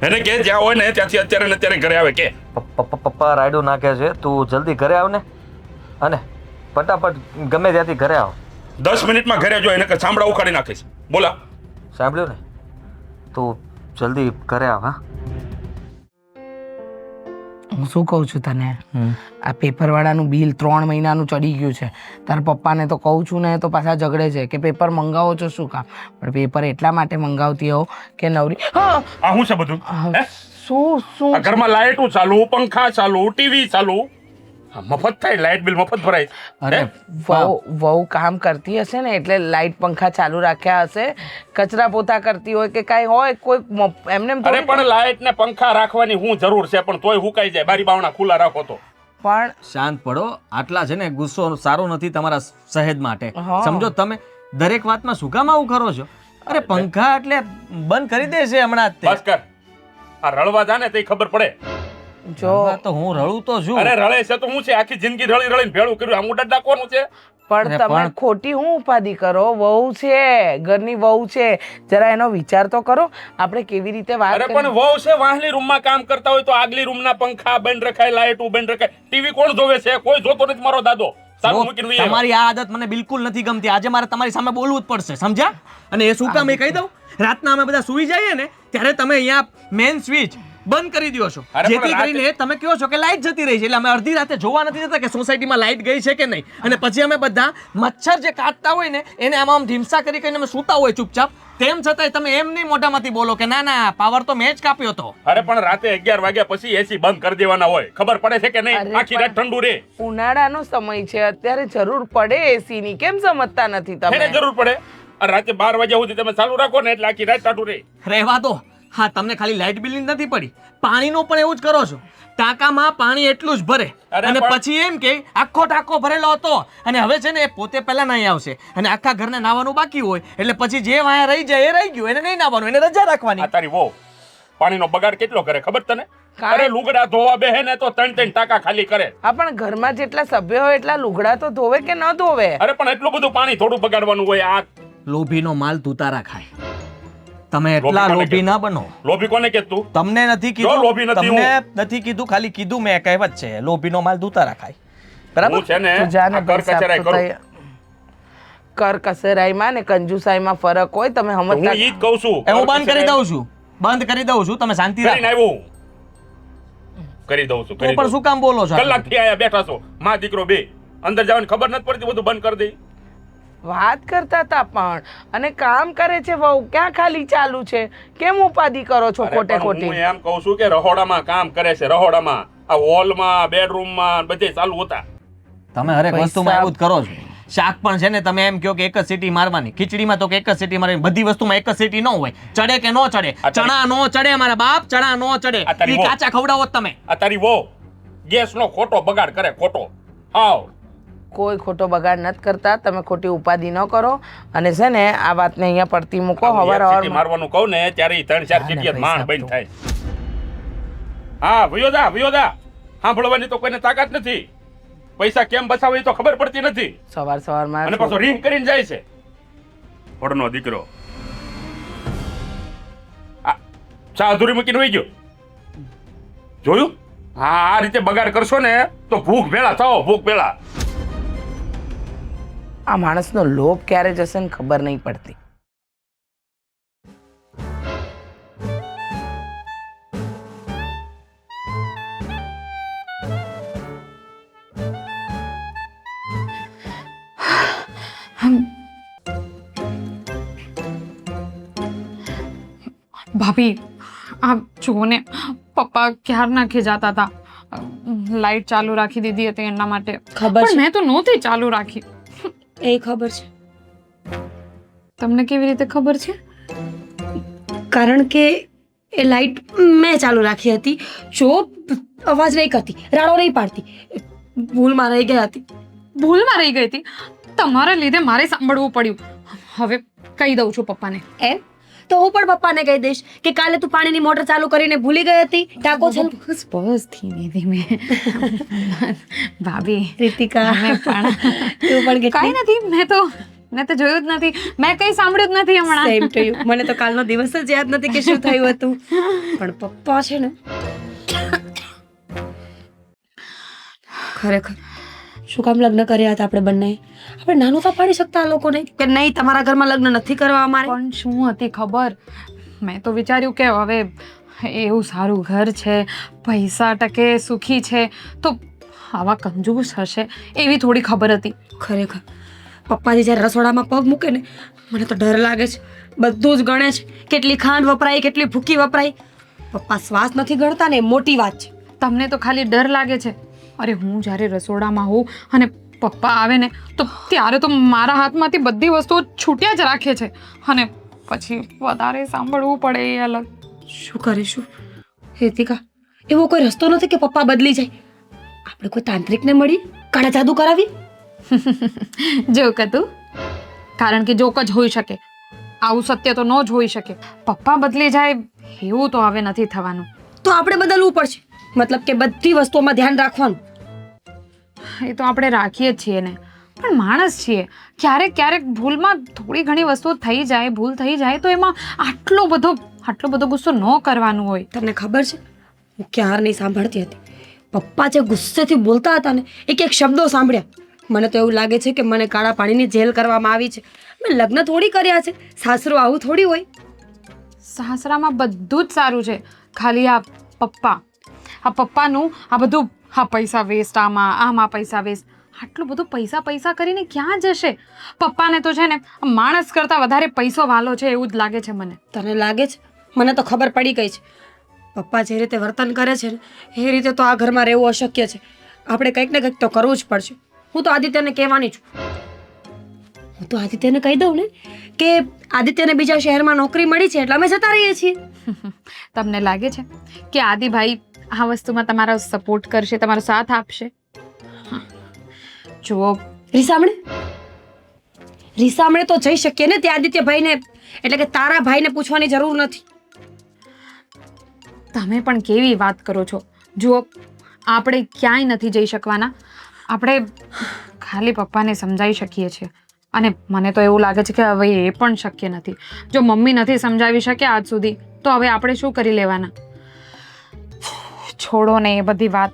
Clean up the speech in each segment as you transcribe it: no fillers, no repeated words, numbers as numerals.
એને કે જ્યાં હોય ને ત્યાંથી અત્યારે ને અત્યારે ઘરે આવે કે. પપ્પા રાયડું નાખે છે, તું જલ્દી ઘરે આવ ને, અને ફટાફટ ગમે ત્યાંથી ઘરે આવ. 10 મિનિટમાં ઘરે જો, એને કે સાંભળા ઉખાડી નાખીશ. બોલા. સાંભળ્યું ને? તું જલ્દી ઘરે આવ. હા, હું શું કહું છું તને, આ પેપરવાળાનું બિલ 3 મહિનાનું ચડી ગયું છે. તારા પપ્પાને તો કહું છું ને તો પાછા ઝઘડે છે કે પેપર મંગાવો છો શું કામ, પણ પેપર એટલા માટે મંગાવતી હોઉં કે નવરી. આ શું છે બધું? હે? શું શું આ ઘરમાં લાઇટો ચાલુ, પંખા ચાલુ, ટીવી ચાલુ. આ મફત થાય, લાઇટ બિલ મફત ભરાય. અરે વહુ કામ કરતી હશે ને એટલે લાઇટ પંખા ચાલુ રાખ્યા હશે, કચરા પોતા કરતી હોય કે કાંઈ હોય, કોઈ એમને અરે પણ લાઇટ ને પંખા રાખવાની શું જરૂર છે? પણ તોય હુકાઈ જાય, બારી બાવણા ખુલ્લા રાખો તો. પણ શાંત પડો. આટલા છે ને ગુસ્સો સારો નથી તમારા સહેજ માટે. હા. સમજો તમે દરેક વાતમાં શું કામ આવું કરો છો? અરે પંખા એટલે બંધ કરી દેશે હમણાં જ તે. બસ કર. આ રળવા જા ને તે ખબર પડે. જો હા, તો હું રડું તો છું. અરે રળે છે તો હું છે, આખી જિંદગી રળી રળીને ભેળું કર્યું. આ મોઢા ડાકવાનું છે. પણ અરે તમે પણ- ખોટી હું ઉપાધિ કરો, વહુ છે, ઘરની વહુ છે, જરા એનો વિચાર તો કરો. આપણે કેવી રીતે વાત અરે કરી- પણ વહુ છે, વાહલી રૂમમાં કામ કરતા હોય તો આગલી રૂમના પંખા બંધ રખાય, લાઇટો બંધ રખાય. ટીવી કોણ જોવે છે? કોઈ જોતો નથી. મારો દાદો ચાલુ મૂકીને વહી આવ્યો. તમારી આ આદત મને બિલકુલ નથી ગમતી. આજે મારે તમારી સામે બોલવું જ પડશે, સમજ્યા? અને એ શું કામ એ કહી દઉં, રાતના અમે બધા સૂઈ જઈએ ને ત્યારે તમે અહીંયા મેઇન સ્વિચ બંધ કરી દો છો, અરે પણ જેથી રાતે- કરીને તમે કહો છો કે લાઈટ જતી રહી છે. એટલે અમે અડધી રાતે જોવા નથી જતા કે સોસાયટીમાં લાઈટ ગઈ છે કે નહીં, અને પછી અમે બધા મચ્છર જે કાટતા હોય ને એને આમ ધીમસા કરી કરીને અમે સૂતા હોય ચૂપચાપ. તેમ છતાંય તમે એમ નહીં મોઢામાંથી બોલો કે ના ના પાવર તો મેં જ કાપ્યો હતો. અરે પણ રાતે 11 વાગ્યા પછી એસી બંધ કરી દેવાના હોય. ખબર પડે છે કે નહીં? અરે આખી રાત ઠંડુ રહે. ઉનાળાનો સમય છે, અત્યારે જરૂર પડે એસી ની, કેમ સમજતા નથી એને તમે? જરૂર પડે. આ રાતે 12 વાગ્યા સુધી તમે ચાલુ રાખો ને એટલે આખી રાત ઠંડુ રહે. રહેવા દો. હા, તમને ખાલી લાઇટ બિલની નથી પડી, પાણીનો પણ એવું જ કરો છો. ટાંકામાં પાણી એટલું જ ભરે અરે અને પણ- પછી એમ કે આખો ટાંકો ભરેલો હતો, અને હવે છે ને એ પોતે પહેલા નહીં આવશે અને આખા ઘરને નાવાનું બાકી હોય એટલે પછી જે વાયા રહી જાય એ રહી ગયું, એને નહીં નાવાનું, એને રજા રાખવાની. આ તારી વહુ પાણીનો બગાડ કેટલો કરે ખબર તને? કાંઈ- અરે લુગડા ધોવા બેહે ને તો 3 ટાંકા ખાલી કરે. હા, પણ ઘરમાં જેટલા સભ્ય હોય એટલા લુગડા તો ધોવે કે ન ધોવે? અરે પણ એટલું બધું પાણી થોડું બગાડવાનું હોય? આ લોભીનો માલ તુતારા ખાય. તમે એટલા લોભી કોને લોભી ના બનો. લોભી કોને કે તું? તમને નથી જો લોભી કીધું, નથી તમને નથી કીધું, ખાલી કીધું મેં, કહેવત છે લોભીનો માલ તુતારા ખાય. બરાબર? હું છે ને તું જા ને આ કર ભાઈ સાહેબ, કચરાઈ તો કરું. તૈયાર. કર કસરાઈમાં ને કંજુસાઈમાં ફરક હોય, તમે તો હું સમજતા ઈ જ કહું છું. એ હું બંધ કરી દઉં છું, બંધ કરી દઉં છું, તમે શાંતિ કરીને રાખો. આવ્યો. કરી દઉં છું, તો કરી પણ દઉં શું કામ બોલો છો? કલાકથી આયા બેઠા છો માં દીકરો બે. અંદર જવાની ખબર નથી પડતી, બધું બંધ કરી દઈ. વાત કરતા હતા પણ, અને કામ કરે છે વહુ, ક્યાં ખાલી ચાલુ છે? કેમ ઉપાધિ કરો છો અરે ખોટે પણ ખોટી? હું એમ કહું છું કે રહોડામાં કામ કરે છે, રહોડામાં. આ હોલમાં, બેડરૂમમાં બધે ચાલુ હતા. તમે હરેક પૈસા- વસ્તુમાં એવું જ કરો છો. શાક પણ છે ને તમે એમ કહો કે એક જ સીટી મારવાની, ખીચડીમાં તો કે એક જ સીટી મારવાની, બધી વસ્તુમાં એક જ સીટી ન હોય. ચડે કે ન ચડે? આ તારી- ચણા નો ચડે મારા બાપ, ચણા નો ચડે. આ તારી ઈ વહુ. કાચા ખવડાવો જ તમે. આ તારી વહુ ગેસનો ખોટો બગાડ કરે, ખોટો. હાવ. કોઈ ખોટો બગાડ નથી કરતા, તમે ખોટી ઉપાધિ ન કરો. અને છે ને આ વાતને અહીંયા પડતી મૂકો. આવું હવાર એક સીટી હવારમાં મારવાનું કહું ને ત્યારે ઈ 3-4 હા ને સીટી ભાઈ માંડ સાહેબ બંધ તો. થાય. હા વિયોદા સાંભળવાની તો કોઈને તાકાત નથી. પૈસા કેમ બચાવે એ તો ખબર પડતી નથી. સવાર સવારમાં અને પાછો રિંગ કરીને જાય છે ભડનો દીકરો. આ ચા અધૂરી મૂકીને વહી ગયો. જોયું? હા, આ રીતે બગાડ કરશો ને તો ભૂખ ભેળા થાઓ, ભૂખ ભેળા. આ માણસનો લોભ ક્યારે જશે ને ખબર નહીં પડતી. ભાભી આ જુઓ ને, પપ્પા ક્યારના ખીજાતા હતા, લાઈટ ચાલુ રાખી દીધી હતી એના માટે. ખબર પણ છે, મેં તો નહોતી ચાલુ રાખી. એ ખબર છે, તમને કેવી રીતે ખબર છે? કારણ કે એ લાઈટ મેં ચાલુ રાખી હતી. જો અવાજ નહીં કરતી, રાડો નહીં પાડતી, ભૂલમાં રહી ગઈ હતી. ભૂલમાં રહી ગઈ હતી. તમારા લીધે મારે સાંભળવું પડ્યું. હવે કહી દઉં છું પપ્પાને. એમ તો હું પણ પપ્પાને કહી દઈશ કે કાલે તું પાણીની મોટર ચાલુ કરીને ભૂલી ગઈ હતી. ટાંકો છે બસ બસ, ધીમે ધીમે. ભાભી રીતિકા, તમે પણ તું પણ કાંઈ નથી, મેં તો મેં તો જોયું જ નથી, મેં કંઈ સાંભળ્યું જ નથી હમણાં. Same to you. મને તો કાલનો દિવસ જ યાદ નથી કે શું થયું હતું. પણ પપ્પા છે ને, ખરેખર શું કામ લગ્ન કર્યા હતા આપણે બંને? આપણે નાનું તો પાડી શકતા આ લોકોને કે નહીં તમારા ઘરમાં લગ્ન નથી કરવા અમારે. પણ શું હતી ખબર, મેં તો વિચાર્યું કે હવે એવું સારું ઘર છે, પૈસા ટકે, સુખી છે, તો આવા કંજૂસ હશે એવી થોડી ખબર હતી. ખરેખર પપ્પાજી જ્યારે રસોડામાં પગ મૂકે ને મને તો ડર લાગે છે. બધું જ ગણે છે, કેટલી ખાંડ વપરાય, કેટલી ભૂકી વપરાય. પપ્પા શ્વાસ નથી ગણતા ને એ મોટી વાત છે. તમને તો ખાલી ડર લાગે છે. અરે હું જ્યારે રસોડામાં હોઉં અને પપ્પા આવે ને તો ત્યારે તો મારા હાથમાંથી બધી વસ્તુઓ છૂટ્યા જ રાખે છે, અને પછી વધારે સાંભળવું પડે એ અલગ. શું કરીશું હેતિકા? એવો કોઈ રસ્તો નથી કે પપ્પા બદલી જાય? આપણે કોઈ તાંત્રિકને મળી કાળા જાદુ કરાવી? જોક હતું, કારણ કે જોક જ હોઈ શકે, આવું સત્ય તો ન જ હોઈ શકે. પપ્પા બદલી જાય એવું તો હવે નથી થવાનું. તો આપણે બદલવું પડશે, મતલબ કે બધી વસ્તુઓમાં ધ્યાન રાખવાનું. એ તો આપણે રાખીએ જ છીએ ને, પણ માણસ છીએ, ક્યારેક ક્યારેક ભૂલમાં થોડી ઘણી વસ્તુઓ થઈ જાય, ભૂલ થઈ જાય, તો એમાં આટલો બધો ગુસ્સો ન કરવાનું હોય. તને ખબર છે હું ક્યારની સાંભળતી હતી, પપ્પા જે ગુસ્સેથી બોલતા હતા ને એક એક શબ્દો સાંભળ્યા. મને તો એવું લાગે છે કે મને કાળા પાણીની જેલ કરવામાં આવી છે. મેં લગ્ન થોડી કર્યા છે, સાસરો આવું થોડી હોય. સાસરામાં બધું જ સારું છે, ખાલી આ પપ્પાનું આ બધું, હા પૈસા વેસ્ટ, આમાં પૈસા વેસ્ટ, આટલું બધું પૈસા કરીને ક્યાં જશે? પપ્પાને તો છે ને માણસ કરતાં વધારે પૈસો વાલો છે એવું જ લાગે છે મને. તને લાગે છે? મને તો ખબર પડી ગઈ છે. પપ્પા જે રીતે વર્તન કરે છે ને એ રીતે તો આ ઘરમાં રહેવું અશક્ય છે. આપણે કંઈક ને કંઈક તો કરવું જ પડશે. હું તો આદિત્યને કહેવાની છું. હું તો આદિત્યને કહી દઉં ને કે આદિત્યને બીજા શહેરમાં નોકરી મળી છે એટલે અમે જતા રહીએ છીએ. તમને લાગે છે કે આદિભાઈ આ વસ્તુમાં તમારો સપોર્ટ કરશે, તમારો સાથ આપશે? જુઓ, રીસામણે તો જઈ શકીએ ને ત્યાં આદિત્યભાઈને, એટલે કે તારા ભાઈને પૂછવાની જરૂર નથી. તમે પણ કેવી વાત કરો છો? જુઓ, આપણે ક્યાંય નથી જઈ શકવાના. આપણે ખાલી પપ્પાને સમજાવી શકીએ છીએ, અને મને તો એવું લાગે છે કે હવે એ પણ શક્ય નથી. જો મમ્મી નથી સમજાવી શક્યા આજ સુધી, તો હવે આપણે શું કરી લેવાના? છોડો ને એ બધી વાત,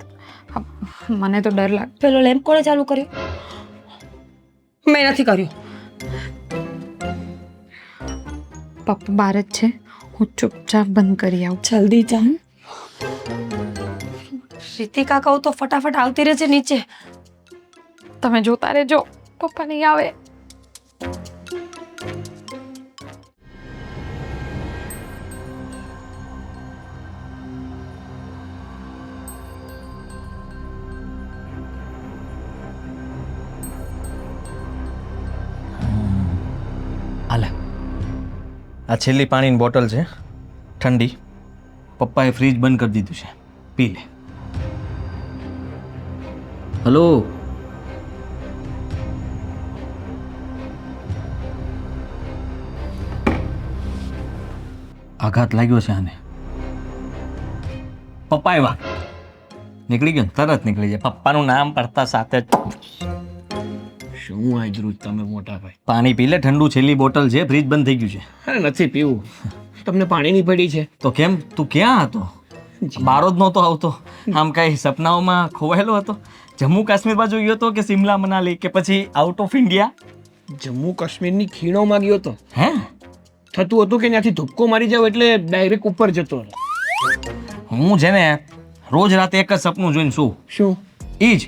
મને તો ડર લાગે. પેલો લેમ્પ કોણે ચાલુ કર્યો? મેં નથી કર્યું. પપ્પા બહાર જ છે, હું ચૂપચાપ બંધ કરી આવું. જલ્દી જા. રીતિકા કહું તો ફટાફટ આવતી રહેજે નીચે. તમે જોતા રહેજો, પપ્પા નહીં આવે. હાલે, આ છેલ્લી પાણીની બોટલ છે, ઠંડી. પપ્પાએ ફ્રીજ બંધ કરી દીધું છે, પી લે. હલો, આઘાત લાગ્યો છે આને. પપ્પા આવ્યા, નીકળી ગયો, તરત નીકળી જાય. પપ્પાનું નામ પડતા સાથે જ શું આજરું તમે મોટા ભાઈ? પાણી પી લે, ઠંડુ. છેલ્લી બોટલ છે, ફ્રીજ બંધ થઈ ગયું છે. અરે નથી પીવું. તમને પાણીની પડી છે? તો કેમ, તું ક્યાં હતો? બારો જ નહોતો આવતો? આમ કઈ સપનાઓમાં ખોવાયેલો હતો? જમ્મુ કાશ્મીર બાજુ ગયો હતો કે સિમલા મનાલી કે પછી આઉટ ઓફ ઇન્ડિયા? જમ્મુ કાશ્મીરની ખીણોમાં ગયો તો. હે, થતું હતું કે ત્યાંથી ધુપકો મારી જાવ એટલે ડાયરેક્ટ ઉપર જતો રહે. હું છે ને રોજ રાતે એક જ સપનું જોઈને શું શું? એ જ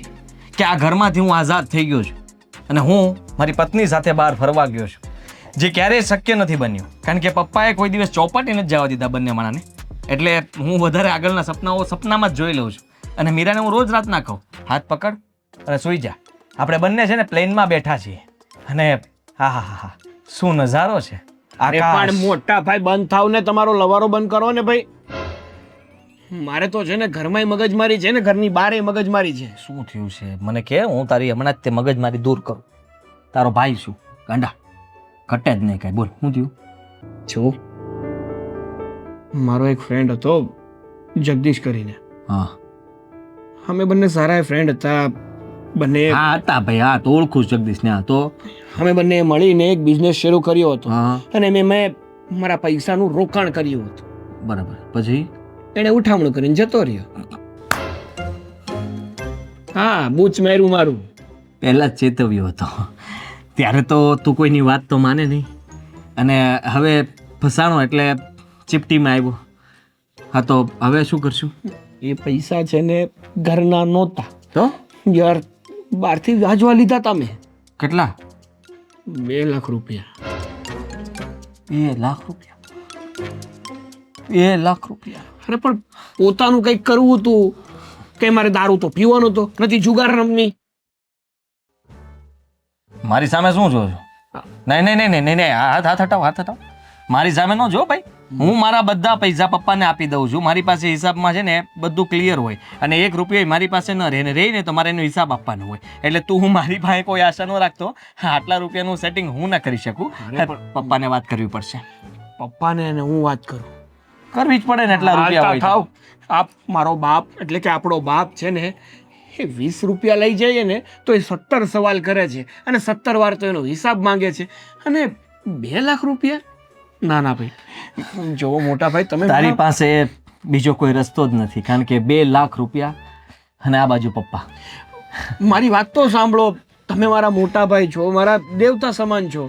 કે આ ઘરમાંથી હું આઝાદ થઈ ગયો છું અને હું મારી પત્ની સાથે બહાર ફરવા ગયો છું, જે ક્યારેય શક્ય નથી બન્યું, કારણ કે પપ્પાએ કોઈ દિવસ ચોપાટી નથી જવા દીધા બંને માણાને. એટલે હું વધારે આગળના સપનાઓ સપનામાં જ જોઈ લઉં છું. અને મીરાને હું રોજ રાતના કહું, હાથ પકડ અને સૂઈ જા. આપણે બંને છે ને પ્લેનમાં બેઠા છીએ અને હા હા હા હા, શું નજારો છે! અરે પણ મોટા ભાઈ બંધ થાવ ને, તમારો લવારો બંધ કરો ને ભાઈ. મારે તો છે ને ઘરમાંય મગજમારી છે ને ઘરની બહારે મગજમારી છે. શું થયું છે મને કે, હું તારી હમણાં જ તે મગજમારી દૂર કરું. તારો ભાઈ શું ગાંડા ઘટે જ નહીં કઈ. બોલ, શું થયું? જો મારો એક ફ્રેન્ડ હતો જગદીશ કરીને. હા, અમે બંને સારા ફ્રેન્ડ હતા, બંને હા હતા ભાઈ, હા તો ઓળખું છું જગદીશને. હા તો અમે બંને મળીને એક બિઝનેસ શરૂ કર્યો હતો હા અને મેં મારા પૈસાનું રોકાણ કર્યું હતું. બરાબર. પછી એણે ઉઠામણું કરીને જતો રહ્યો. હા, બૂચ માર્યું મારું. પહેલા જ ચેતવ્યો હતો. ત્યારે તો તું કોઈની વાત તો માને નહીં, અને હવે ફસાણો એટલે ચીપટીમાં આવ્યો. હા તો હવે શું કરશું? એ પૈસા છે ને ઘરના નહોતા તો યાર, બહારથી વ્યાજવા લીધા તમે. કેટલા? 2 લાખ રૂપિયા. 2 લાખ રૂપિયા? 2 લાખ રૂપિયા? અરે પણ પોતાનું કંઈક કરવું હતું કે મારે દારૂ તો પીવાનો તો નથી, જુગાર રમવી. મારી સામે શું જો છો? નહીં નહીં નહીં નહીં નહીં, હાથ હટાવો, હાથ હટાવો. મારી સામે ન જો ભાઈ. હું મારા બધા પૈસા પપ્પાને આપી દઉં છું. મારી પાસે હિસાબમાં છે ને બધું ક્લિયર હોય, અને 1 રૂપિયો મારી પાસે ન રહે, ને રહી ને તો મારે એનો હિસાબ આપવાનો હોય. એટલે તું હું મારી પાસે કોઈ આશા ન રાખતો. આટલા રૂપિયાનું સેટિંગ હું ના કરી શકું. પપ્પાને વાત કરવી પડશે. પપ્પાને અને હું વાત કરું. કરવી જ પડે ને, એટલા રૂપિયા હોય તો. થાવ. આપ મારો બાપ એટલે કે આપણો બાપ છે ને, એ 20 રૂપિયા લઈ જઈએ ને તો એ 17 સવાલ કરે છે, અને 17 વાર તો એનો હિસાબ માંગે છે. અને 2 લાખ રૂપિયા? ના ના ભાઈ, જો મોટા ભાઈ તમે તારી પાસે બીજો કોઈ રસ્તો જ નથી, કારણ કે 2 લાખ રૂપિયા અને આ બાજુ પપ્પા. મારી વાત તો સાંભળો. તમે મારા મોટા ભાઈ છો, મારા દેવતા સમાન છો.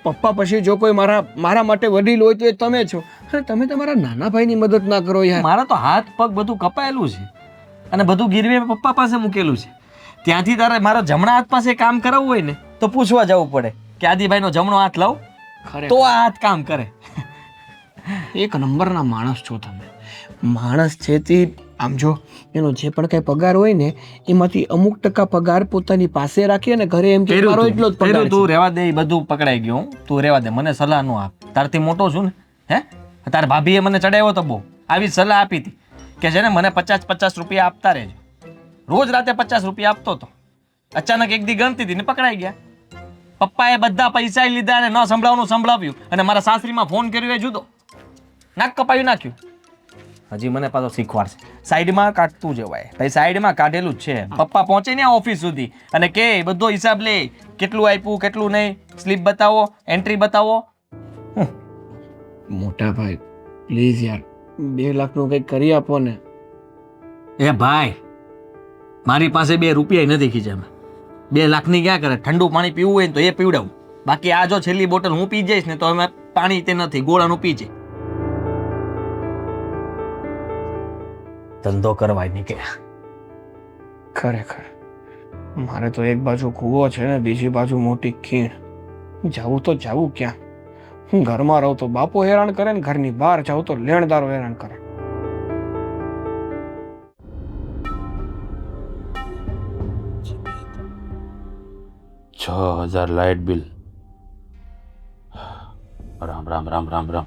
પપ્પા પછી જો કોઈ મારા માટે વડીલ હોય તો એ તમે છો, અને તમે તમારા નાના ભાઈની મદદ ના કરો યાર. મારા તો હાથ પગ બધું કપાયેલું છે, અને બધું ગીરવે પપ્પા પાસે મૂકેલું છે. ત્યાંથી તારે મારો જમણા હાથ પાસે કામ કરાવવું હોય ને તો પૂછવા જવું પડે કે આદિભાઈનો જમણો હાથ લાવ, તો આ હાથ કામ કરે. એક નંબરના માણસ છો તમે. માણસ છે તે આમ જો એનો જે પણ કઈ પગાર હોય ને એમાંથી અમુક ટકા પગાર પોતાની પાસે રાખી અને ઘરે એમ કે મારો એટલો જ પગાર તું રેવા દે, એ બધું પકડાઈ ગયું. તું રેવા દે, મને સલાહ ન આપ. તારથી મોટો છું ને. હે, તાર ભાભીએ મને ચડાવ્યો તો બહુ આવી સલાહ આપી હતી કે છે ને મને 50 રૂપિયા આપતા રહેજો. રોજ રાતે 50 રૂપિયા આપતો હતો. અચાનક એક દી ગણતી હતી ને પકડાઈ ગયા. પપ્પાએ બધા પૈસા લીધા અને ન સંભળાવવાનું સંભળાવ્યું, અને મારા સાસરીમાં ફોન કર્યો એ જુદો. નાક કપાયું નાખ્યું. હજી મને પાછો શીખવાડશે. સાઈડમાં કાઢતું જવાય ભાઈ, સાઈડમાં કાઢેલું જ છે. પપ્પા પહોંચે ને ઓફિસ સુધી અને કે બધો હિસાબ લે, કેટલું આપ્યું કેટલું નહીં, સ્લીપ બતાવો, એન્ટ્રી બતાવો. મોટા ભાઈ પ્લીઝ યાર, 2 લાખનું કંઈક કરી આપો ને. એ ભાઈ, મારી પાસે 2 રૂપિયા નથી ખીચામાં. 2 લાખની ક્યાં કરે? ઠંડુ પાણી પીવું હોય ને તો એ પીવડાવું. બાકી આ જો છેલ્લી બોટલ હું પી જઈશ ને તો અમે પાણી તે નથી, ગોળાનું પી જાય. ધંધો કરવાય નીકળ્યા. ખરેખર મારે તો એક બાજુ કૂવો છે ને બીજી બાજુ મોટી ખીણ. જાવું તો જાવું ક્યાં? હું ઘરમાં રહું તો બાપો હેરાન કરે ને ઘરની બહાર જાઉં તો લેણદારો હેરાન કરે. $6,000 લાઇટ બિલ. રામ રામ રામ રામ રામ.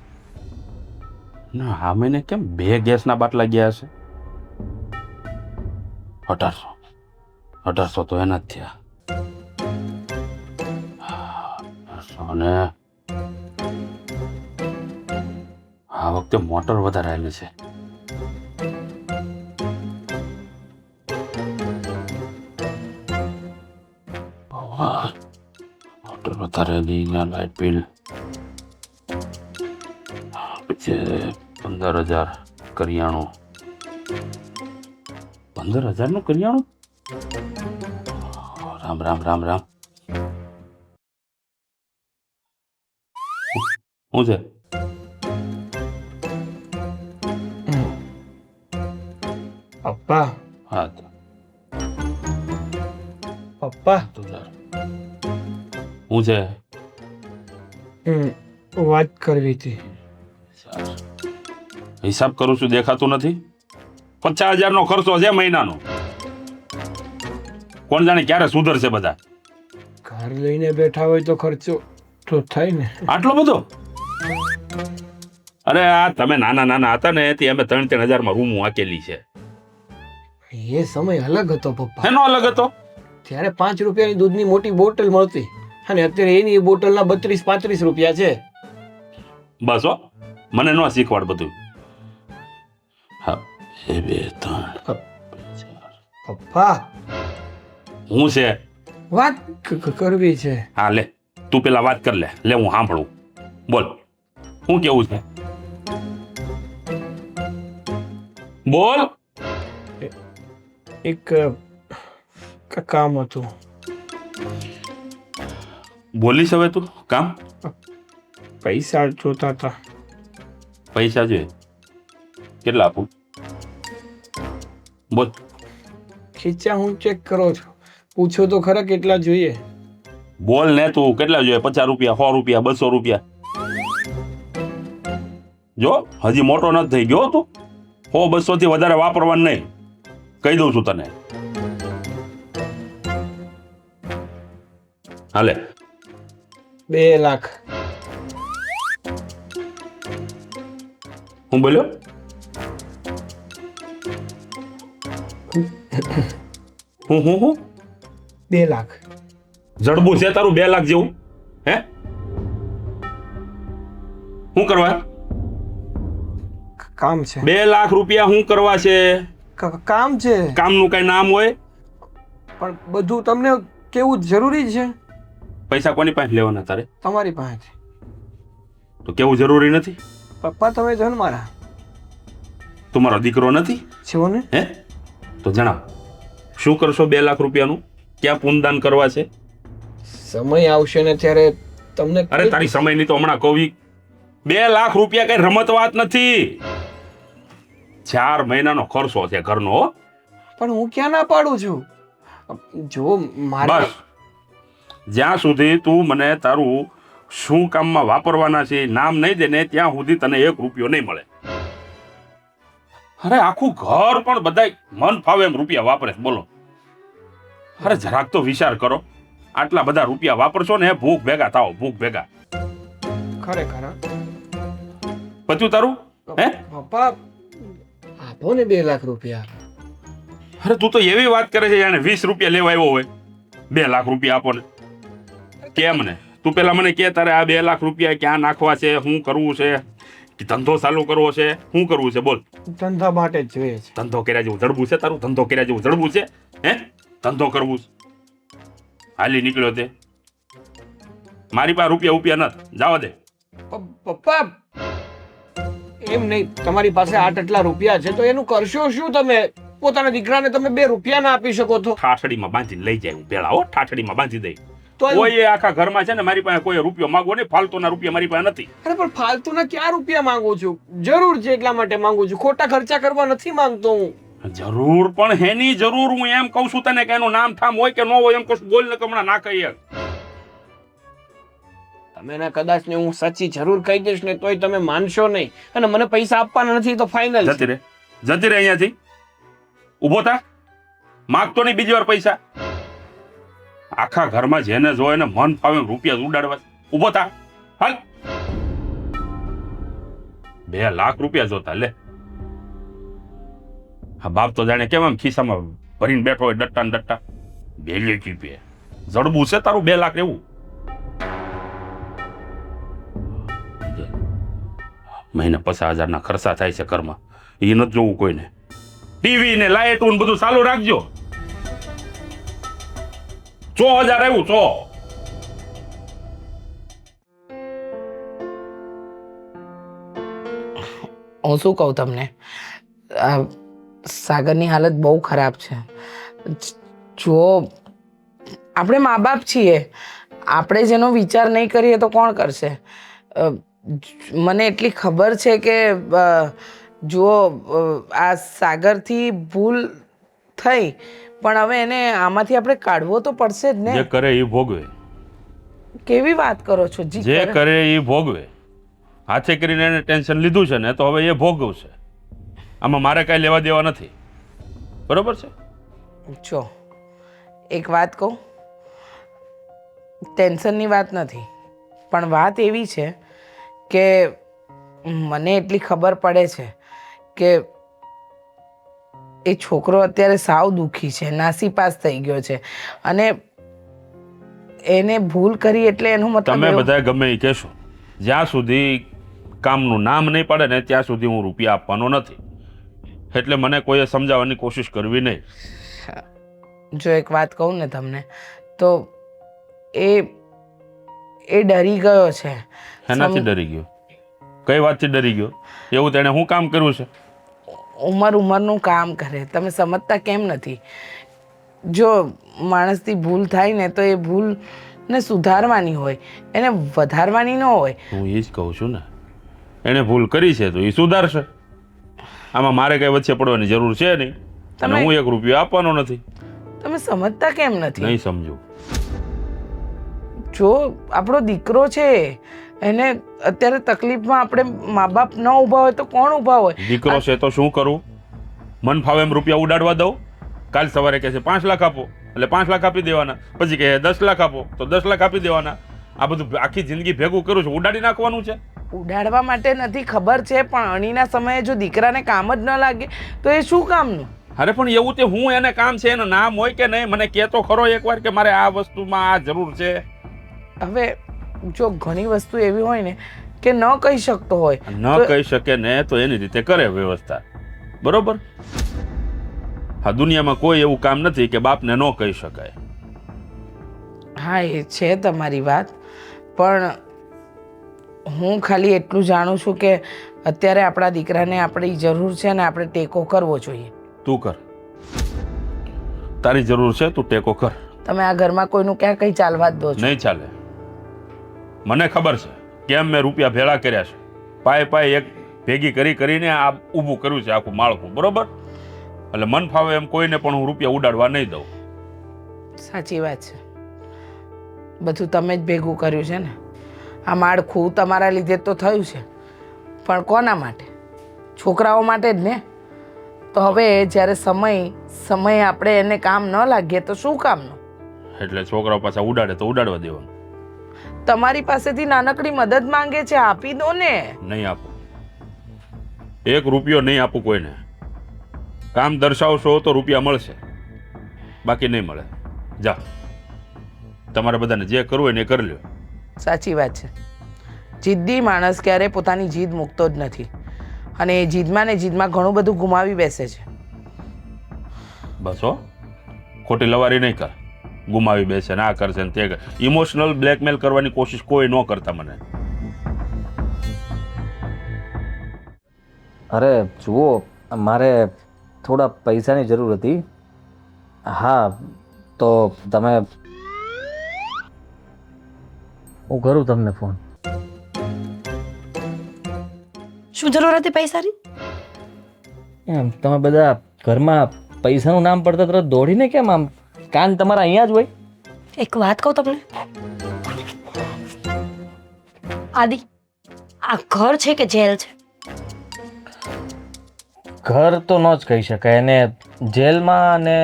ના હા, મહિને કેમ 2 ગેસના બાટલા ગયા હશે? 1800 તો એના જ થયા. અને આ વખતે મોટર વધારે આવેલી છે. મોટર વધારે લાઇટ બિલ પછી 15,000 કરિયાણું. 15,000 નું કરિયાણું? રામ રામ રામ રામ. શું છે? પપ્પા હા તો પપ્પા શું છે? વાત કરવી હતી. હિસાબ કરું છું, દેખાતું નથી? 50,000 નો ખર્ચો છે મહિનાનો. કોણ જાણે ક્યારે સુધરશે બધા. ઘર લઈને બેઠા હોય તો ખર્ચો તો થાય ને. આટલો બધો? અરે આ તમે નાના હતા ને તે અમે 3,000 માં રૂમ વાકેલી છે. એ સમય અલગ હતો પપ્પા. એનો અલગ હતો. ત્યારે 5 રૂપિયાની દૂધની મોટી બોટલ મળતી, અને અત્યારે એની બોટલના 32-35 રૂપિયા છે. બસ હો, મને ન શીખવાડ બધું. હા, 1 2 3 પપ્પા હું છે વાત કરવી છે. હા લે તું પેલા વાત કર લે હું સાંભળું. બોલ શું કેવું છે? બોલ. એક કામ હતું. બોલીશ હવે તું કામ. પૈસા જોતા હતા. પૈસા જોઈએ કેટલા આપું? બોલ. ખીચા હું ચેક કરો છો, પૂછો તો ખરા કેટલા જોઈએ. બોલ ને તું કેટલા જોઈએ? 50 રૂપિયા, 100 રૂપિયા, 200 રૂપિયા? જો હજી મોટો નથી થઈ ગયો તું. 100-200 થી વધારે વાપરવાનું નહીં, કહી દઉં છું તને. હાલે 2 લાખ. હું બોલ્યો? હું 2 લાખ. જડબું છે તારું 2 લાખ જેવું? હે શું કરવા? કામ છે. 2 લાખ રૂપિયા શું કરવા છે? કામ છે. કામનું કઈ નામ હોય? પણ બધું તમને કેવું જરૂરી છે. પૈસા કોની પાસે લેવાના તારે? તમારી પાસે. તો કેવું જરૂરી નથી? પપ્પા તમે છો ને મારા. તું મારો દીકરો નથી? છો ને. હે તો જણાવ શું કરશો 2 લાખ રૂપિયાનું? ક્યાં પુનદાન કરવા છે? સમય આવશે ને ત્યારે તમને. અરે તારી સમયની તો હમણાં કહી. 2 લાખ રૂપિયા કઈ રમત વાત નથી. 4 મહિનાનો ખર્ચો છે ઘરનો. પણ હું ક્યાં ના પાડું છું. જો મારે બસ જ્યાં સુધી તું મને તારું શું કામમાં વાપરવાના છે નામ નહીં દે ને ત્યાં સુધી તને 1 રૂપિયો નહીં મળે. અરે આખું ઘર પણ બધાય મન ફાવે એમ રૂપિયા વાપરે છે. બોલો અરે જરાક તો વિચાર કરો. આટલા બધા રૂપિયા વાપરશો ને ભૂખ ભેગા થાઓ, ભૂખ ભેગા. ખરેખર પત્યું તારું? હે પપ્પા આપો ને 2 લાખ રૂપિયા. અરે તું તો એવી વાત કરે છે જાણે 20 રૂપિયા લેવા આવ્યો હોય. 2 લાખ રૂપિયા આપો ને કેમ ને? તું પેલા મને કે તારે આ 2 લાખ રૂપિયા ક્યાં નાખવા છે, શું કરવું છે, કે ધંધો ચાલુ કરવો છે, શું કરવું છે? બોલ. ધંધા માટે જ જોઈએ છે. ધંધો કર્યા જેવું જડબું છે તારું? ધંધો કર્યા જેવું જડબું છે? હે ધંધો કરવું છે? હાલી નીકળ્યો તે મારી પાસે રૂપિયા નથી, જવા દે. પપ્પા એમ નહીં, તમારી પાસે આટલા રૂપિયા છે તો એનું કરશો શું તમે? પોતાના દીકરાને તમે 2 રૂપિયા ના આપી શકો તો? ઠાઠડીમાં બાંધીને લઈ જાય હું પેલા. હો ઠાઠડીમાં બાંધી દઈ. તો કોઈ આખા ઘરમાં છે ને મારી પાસે કોઈ રૂપિયો માંગવો નહીં. ફાલતુના રૂપિયા મારી પાસે નથી. અરે પણ ફાલતુના ક્યાં રૂપિયા માંગુ છું? જરૂર છે એટલા માટે માંગુ છું. ખોટા ખર્ચા કરવા નથી માંગતો હું. જરૂર પણ હેની જરૂર? હું એમ કહું છું તને કે એનું નામ થામ હોય કે ન હોય એમ કહું. બોલ ને હમણાં ના કહીએ. તમે ને કદાચ ને હું સાચી જરૂર કહી દઈશ ને તોય તમે માનશો નહીં અને મને પૈસા આપવાના નથી તો ફાઇનલ. જતી રે અહીંયાથી. ઊભો થા. માગતો નહીં બીજી વાર પૈસા. આખા ઘરમાં જેને જોયે ને મન ફાવે રૂપિયા ઉડાડવા. ઊભો થા. હાલ. 2 લાખ રૂપિયા જોતા લે. હા બાપ તો જાણે કેમ આમ ખિસ્સામાં ભરીને બેઠો હોય ડટ્ટા ને ડટ્ટા. 2 લાખ રૂપિયા જડબું છે તારું? 2 લાખ એવું? મહિને 50,000 ના ખર્ચા થાય છે ઘરમાં. એ નથી જોવું કોઈને. ટીવી ને લાઇટ ને બધું ચાલુ રાખજો. 100,000 આવ્યું 100. હું શું કહું તમને, સાગરની હાલત બહુ ખરાબ છે. જો આપણે મા બાપ છીએ, આપણે જેનો વિચાર નહીં કરીએ તો કોણ કરશે? મને એટલી ખબર છે કે જો આ સાગરથી ભૂલ થઈ પણ હવે એને આમાંથી આપણે કાઢવો તો પડશે જ ને. જે કરે એ ભોગવે. કેવી વાત કરો છો? જે કરે એ ભોગવે. હાથે કરીને એને ટેન્શન લીધું છે ને તો હવે એ ભોગવશે. આમાં મારે કાંઈ લેવા દેવા નથી. બરોબર છે? જો એક વાત કહું, ટેન્શનની વાત નથી પણ વાત એવી છે કે મને એટલી ખબર પડે છે કે એ છોકરો અત્યારે સાવ દુઃખી છે, નાસીપાસ થઈ ગયો છે અને એને ભૂલ કરી એટલે એનું મતલબ તમે બધા ગમે એ કહેશો, જ્યાં સુધી કામનું નામ નહીં પડે ને ત્યાં સુધી હું રૂપિયા આપવાનો નથી. એટલે મને કોઈએ સમજાવવાની કોશિશ કરવી નહીં. જો એક વાત કહું ને તમને તો એ ડરી ગયો છે. એનાથી ડરી ગયો? કઈ વાતથી ડરી ગયો? એવું તેણે શું કામ કર્યું છે? ઉંમરનું કામ કરે, તમે સમજતા કેમ નથી? જો માણસથી ભૂલ થાય ને તો એ ભૂલને સુધારવાની હોય, એને વધારવાની ન હોય. હું એ જ કહું છું ને, એણે ભૂલ કરી છે તો એ સુધારશે. આમાં મારે કઈ વચ્ચે પડવાની જરૂર છે નહીં, અને હું 1 રૂપિયો આપવાનો નથી. તમે સમજતા કેમ નથી? નહીં સમજુ. જો આપણો દીકરો છે, એને અત્યારે તકલીફમાં આપણે મા બાપ ન ઊભા હોય તો કોણ ઊભા હોય? દીકરો છે તો શું કરું? મન ફાવે એમ રૂપિયા ઉડાડવા દઉં? કાલ સવારે કહે છે 5 લાખ આપો, એટલે 5 લાખ આપી દેવાના. પછી કહે 10 લાખ આપો, તો 10 લાખ આપી દેવાના. આ બધું આખી જિંદગી ભેગું કરું છું, ઉડાડી નાખવાનું છે? ઉડાડવા માટે નથી, ખબર છે, પણ અણીના સમયે જો દીકરાને કામ જ ન લાગે તો એ શું કામનું? અરે પણ એવું તે હું એને કામ છે, એનું નામ હોય કે નહીં? મને કહેતો ખરો એકવાર કે મારે આ વસ્તુમાં આ જરૂર છે. હવે જો ઘણી વસ્તુ એવી હોય ને કે ન કહી શકતો હોય, ન કહી શકે ને તો એની રીતે કરે વ્યવસ્થા, બરોબર? હા, દુનિયામાં કોઈ એવું કામ નથી કે બાપને ન કહી શકાય. હા એ છે તમારી વાત, પણ હું ખાલી એટલું જાણું છું કે અત્યારે આપણા દીકરાને આપણી જરૂર છે ને આપણે ટેકો કરવો જોઈએ. તું કર, તારી જરૂર છે, તું ટેકો કર. તમે આ ઘરમાં કોઈનું ક્યાં કંઈ ચાલવા જ દો છો? નહીં ચાલે. મને ખબર છે કેમ મેં રૂપિયા ભેળા કર્યા છે. પાય એક ભેગી કરીને આ ઊભું કર્યું છે આખું માળખું, બરોબર? એટલે મન ફાવે એમ કોઈને પણ હું રૂપિયા ઉડાડવા નહીં દઉં. સાચી વાત છે, બધું તમે જ ભેગું કર્યું છે ને. આ માળખું તમારા લીધે તો થયું છે, પણ કોના માટે? છોકરાઓ માટે જ ને. તો હવે જ્યારે સમય આપણે એને કામ ન લાગીએ તો શું કામનું? એટલે છોકરાઓ પાછા ઉડાડે તો ઉડાડવા દેવાનું. તમારી પાસેથી નાનકડી મદદ માંગે છે, આપી દો ને. નહીં આપું, 1 રૂપિયો નહીં આપું કોઈને. કામ દર્શાવશો તો રૂપિયા મળશે, બાકી નહીં મળે. જા, તમારે બધાને જે કરવું હોય ને એ કરી લ્યો. સાચી વાત છે, જિદ્દી માણસ ક્યારે પોતાની જીદ મૂકતો જ નથી, અને એ જીદમાં ઘણું બધું ગુમાવી બેસે છે. બસ હો, ખોટી લવારી નહીં કર. ગુમાવી બેસે ને આ કરશે ને તે કર. ઇમોશનલ બ્લેકમેલ કરવાની કોશિશ કોઈ ન કરતા મને. અરે જુઓ, મારે થોડા પૈસાની જરૂર હતી. હા, તો તમે, હું કરું તમને ફોન. શું જરૂર હતી પૈસાની? એમ તમે બધા ઘરમાં પૈસાનું નામ પડતા તરત દોડીને કેમ આમ? કાન તમારા અહીંયા જ હોય. એક વાત કહું તમને આદિ, આ ઘર છે કે જેલ છે? ઘર તો ન જ કહી શકાય, અને જેલમાં ને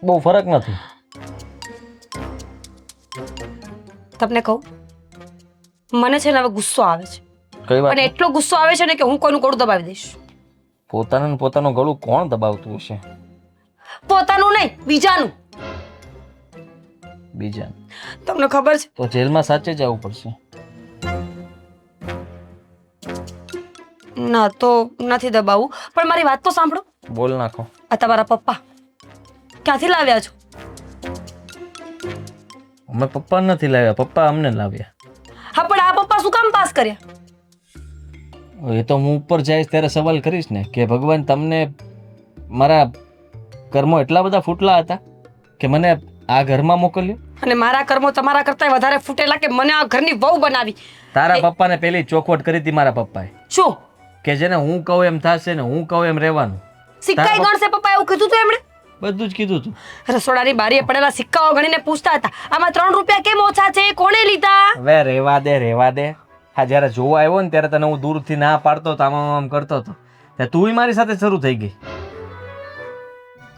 બહુ ફરક નથી. તમને કહું, મને છે ને હવે ગુસ્સો આવે છે, કઈ વાત? અને એટલો ગુસ્સો આવે છે ને કે હું કોઈનું ગળું દબાવી દઈશ. પોતાનું ગળું કોણ દબાવતું હશે? પોતાનું નહીં, બીજાનું. બીજા? તમને ખબર છે તો જેલમાં સાચે જવું પડશે. ના તો નથી દબાવું, પણ મારી વાત તો સાંભળો. બોલ નાખો. આ તમારા પપ્પા ક્યાંથી લાવ્યા છો? અમે પપ્પા નથી લાવ્યા, પપ્પા અમને લાવ્યા. હા, પણ આ પપ્પા શું કામ પાસ કર્યા? એ તો હું ઉપર જઈશ ત્યારે સવાલ કરીશ ને કે ભગવાન તમને મારા કર્મો એટલા બધા ફૂટલા હતા કે મને આ ઘરમાં મોકલ્યો. અને મારા કર્મો તમારા કરતા વધારે ફૂટેલા કે મને આ ઘરની વહુ બનાવી. તારા પપ્પાને પેલી ચોખવટ કરી હતી મારા પપ્પાએ શું? કે જેને હું કહું એમ થશે ને હું કહું એમ રહેવાનું. સિક્કાઈ ગણશે પપ્પા, એવું કીધું હતું એમણે? બધું જ કીધું હતું. રસોડાની બારીએ પડેલા સિક્કાઓ ગણીને પૂછતા હતા, આમાં 3 રૂપિયા કેમ ઓછા છે, કોણે લીધા? હવે રેવા દે. હા, જ્યારે જોવા આવ્યો ને ત્યારે તને હું દૂરથી ના પાડતો હતો, આમ કરતો હતો, ત્યારે તું મારી સાથે શરૂ થઈ ગઈ.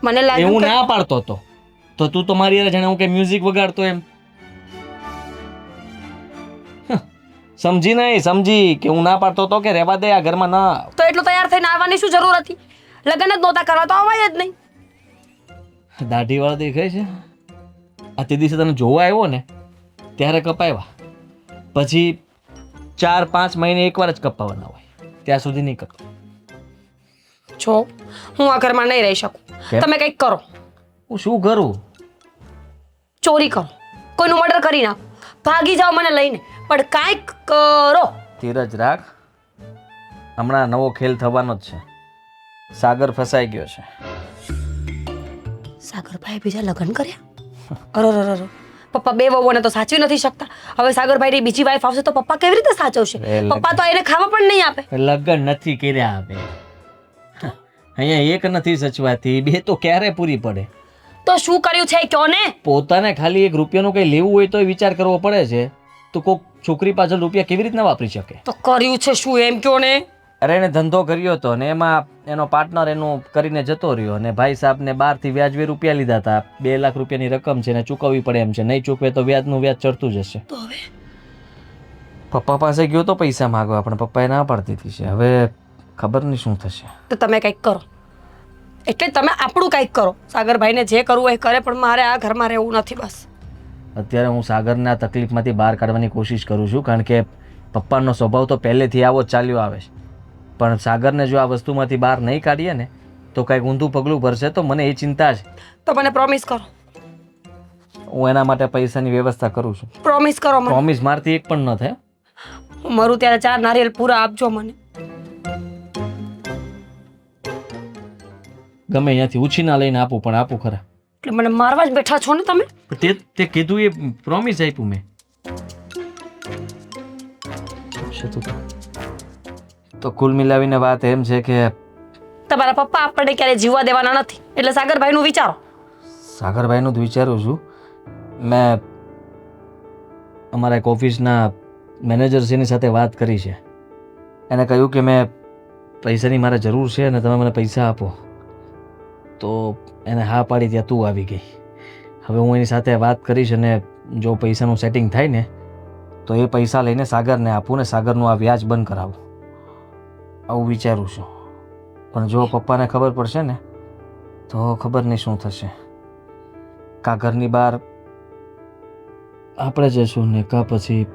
મને એ લાગ્યું હું કે ના પાડતો હતો તો તું તો મારી હારે જાણે હું કે મ્યુઝિક વગાડતો એમ. સમજી નહીં, સમજી કે હું ના પાડતો હતો કે રહેવા દે, આ ઘરમાં ના. તો એટલું તૈયાર થઈને આવવાની શું જરૂર હતી? લગ્ન જ નહોતા કરવા તો આવાય જ નહીં. દાઢી વાળા દેખાય છે. આ તે દિવસે તને જોવા આવ્યો ને ત્યારે કપાવ્યા, પછી 4-5 મહિને એકવાર જ કપાવવાના હોય, ત્યાં સુધી નહીં કપાય. જો હું આ ઘરમાં નહીં રહી શકું. કેમ? તમે કંઈક કરો. હું શું કરું? ચોરી કરો, કોઈનું મર્ડર કરી નાખો, ભાગી જાઓ મને લઈને, પણ કાંઈક કરો. ધીરજ રાખ, હમણાં નવો ખેલ થવાનો જ છે. સાગર ફસાઈ ગયો છે. સાગરભાઈ બીજા લગ્ન કર્યા? અરે પપ્પા બે વહુઓને તો સાચવી નથી શકતા. હવે સાગરભાઈની બીજી વાઈફ આવશે તો પપ્પા કેવી રીતે સાચવશે? પપ્પા તો એને ખાવા પણ નહીં આપે. લગ્ન નથી કર્યા હવે. અહીંયા એક નથી સચવાતી, બે તો ક્યારે પૂરી પડે? તો શું કર્યું છે કયો ને? પોતાને ખાલી 1 રૂપિયાનું કંઈ લેવું હોય તો વિચાર કરવો પડે છે. તો કોઈક છોકરી પાછળ રૂપિયા કેવી રીતના વાપરી શકે? તો કર્યું છે શું એમ કયો ને? અરે એને ધંધો કર્યો હતો ને એમાં એનો પાર્ટનર એનું કરીને જતો રહ્યો અને ભાઈ સાહેબને બહારથી વ્યાજબી રૂપિયા લીધા હતા. 2 લાખ રૂપિયાની રકમ છે ને ચૂકવવી પડે એમ છે. નહીં ચૂકવે તો વ્યાજનું વ્યાજ ચડતું જશે. તો હવે પપ્પા પાસે ગયો તો પૈસા માંગવા, પણ પપ્પાએ ના પાડતી હતી છે. હવે ખબર નહીં શું થશે. તો તમે કંઈક કરો, એટલે તમે આપણું કંઈક કરો. સાગરભાઈને જે કરવું હોય એ કરે, પણ મારે આ ઘરમાં રહેવું નથી બસ. અત્યારે હું સાગરને આ તકલીફમાંથી બહાર કાઢવાની કોશિશ કરું છું, કારણ કે પપ્પાનો સ્વભાવ તો પહેલેથી આવો જ ચાલ્યો આવે છે. પણ સાગરને જો આ વસ્તુમાંથી બહાર નહીં કાઢીએ ને તો કંઈક ઊંધું પગલું ભરશે, તો મને એ ચિંતા છે. તો મને પ્રોમિસ કરો. હું એના માટે પૈસાની વ્યવસ્થા કરું છું. પ્રોમિસ કરો મને. પ્રોમિસ મારથી એક પણ ન થાય. હું મરું ત્યારે 4 નારિયેલ પૂરા આપજો મને. ગમે અહીંયાથી ઉછીના લઈને આપું, પણ આપું ખરા. એટલે મને મારવા જ બેઠા છો ને તમે? તે કીધું એ પ્રોમિસ આપ્યું મેં. તો કુલ મિલાવીને વાત એમ છે કે તમારા પપ્પા આપણને ક્યારે જીવવા દેવાના નથી, એટલે સાગરભાઈનું વિચારો. સાગરભાઈનું જ વિચારું છું. મેં અમારા એક ઓફિસના મેનેજરશ્રીની સાથે વાત કરી છે. એને કહ્યું કે મેં પૈસાની મારે જરૂર છે અને તમે મને પૈસા આપો. તો એને હા પાડી ત્યાં તું આવી ગઈ. હવે હું એની સાથે વાત કરીશ અને જો પૈસાનું સેટિંગ થાય ને તો એ પૈસા લઈને સાગરને આપું ને સાગરનું આ વ્યાજ બંધ કરાવું, આવું વિચારું છું. પણ જો પપ્પાને ખબર પડશે ને તો ખબર નહીં શું થશે. કા ઘરની બહાર આપણે જશું ને કા પછી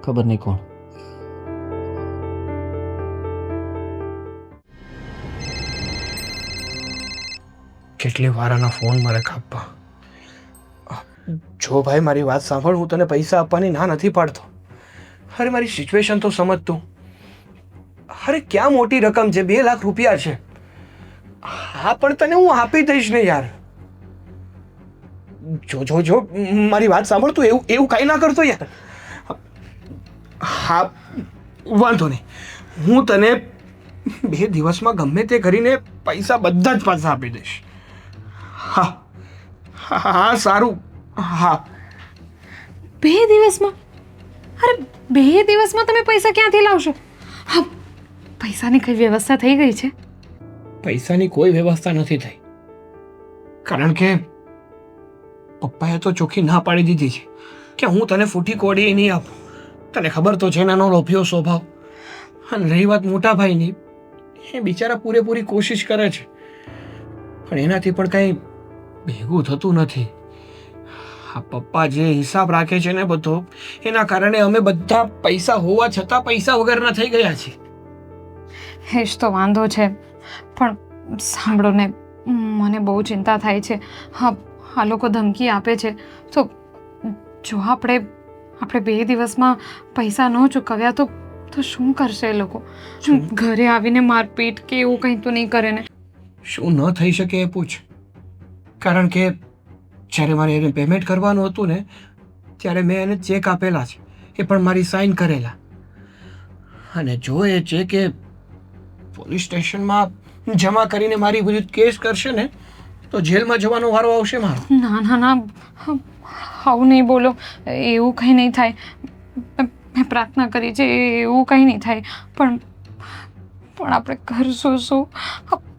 ખબર નહીં કોણ. કેટલી વાર આના ફોન મારે કાપવા. જો ભાઈ મારી વાત સાંભળ, હું તને પૈસા આપવાની ના નથી પાડતો. અરે મારી સિચ્યુએશન તો સમજ તું. અરે ક્યાં મોટી રકમ છે, 2 લાખ રૂપિયા છે. હા પણ તને હું આપી દઈશ ને યાર. જો મારી વાત સાંભળ, તું એવું કાંઈ ના કરતો યાર. હા વાંધો નહીં, હું તને 2 દિવસમાં ગમે તે કરીને પૈસા બધા જ પાછા આપી દઈશ. હા હા સારું. હા 2 દિવસમાં? અરે 2 દિવસમાં તમે પૈસા ક્યાંથી લાવશો? હા, પૈસાની કઈ વ્યવસ્થા થઈ ગઈ છે? પૈસાની કોઈ વ્યવસ્થા નથી થઈ, કારણ કે પપ્પાએ તો ચોખ્ખી ના પાડી દીધી છે કે હું તને ફૂટી કોડી નહીં આપું. તને ખબર તો છે નાનો લોભિયો સ્વભાવ. અને રહી વાત મોટા ભાઈની, એ બિચારા પૂરેપૂરી કોશિશ કરે છે, પણ એનાથી પણ કંઈ ભેગું થતું નથી. આ પપ્પા જે હિસાબ રાખે છે ને બધો, એના કારણે અમે બધા પૈસા હોવા છતાં પૈસા વગરના થઈ ગયા છીએ. એ જ તો વાંધો છે. પણ સાંભળો ને, મને બહુ ચિંતા થાય છે. હા, આ લોકો ધમકી આપે છે, તો જો આપણે 2 દિવસમાં પૈસા ન ચૂકવ્યા તો શું કરશે એ લોકો? ઘરે આવીને મારપીટ કે એવું કંઈ તો નહીં કરે ને? શું ન થઈ શકે એ પૂછ. કારણ કે જ્યારે મારે એને પેમેન્ટ કરવાનું હતું ને, ત્યારે મેં એને ચેક આપેલા છે, એ પણ મારી સાઇન કરેલા. અને જો એ ચેક એ પોલીસ સ્ટેશનમાં જમા કરીને મારી વિરુદ્ધ કેસ કરશે ને તો જેલમાં જવાનો વારો આવશે મારો. ના, આવું નહીં બોલો. એવું કંઈ નહીં થાય. મેં પ્રાર્થના કરી છે, એવું કંઈ નહીં થાય. પણ આપણે કરશું શું?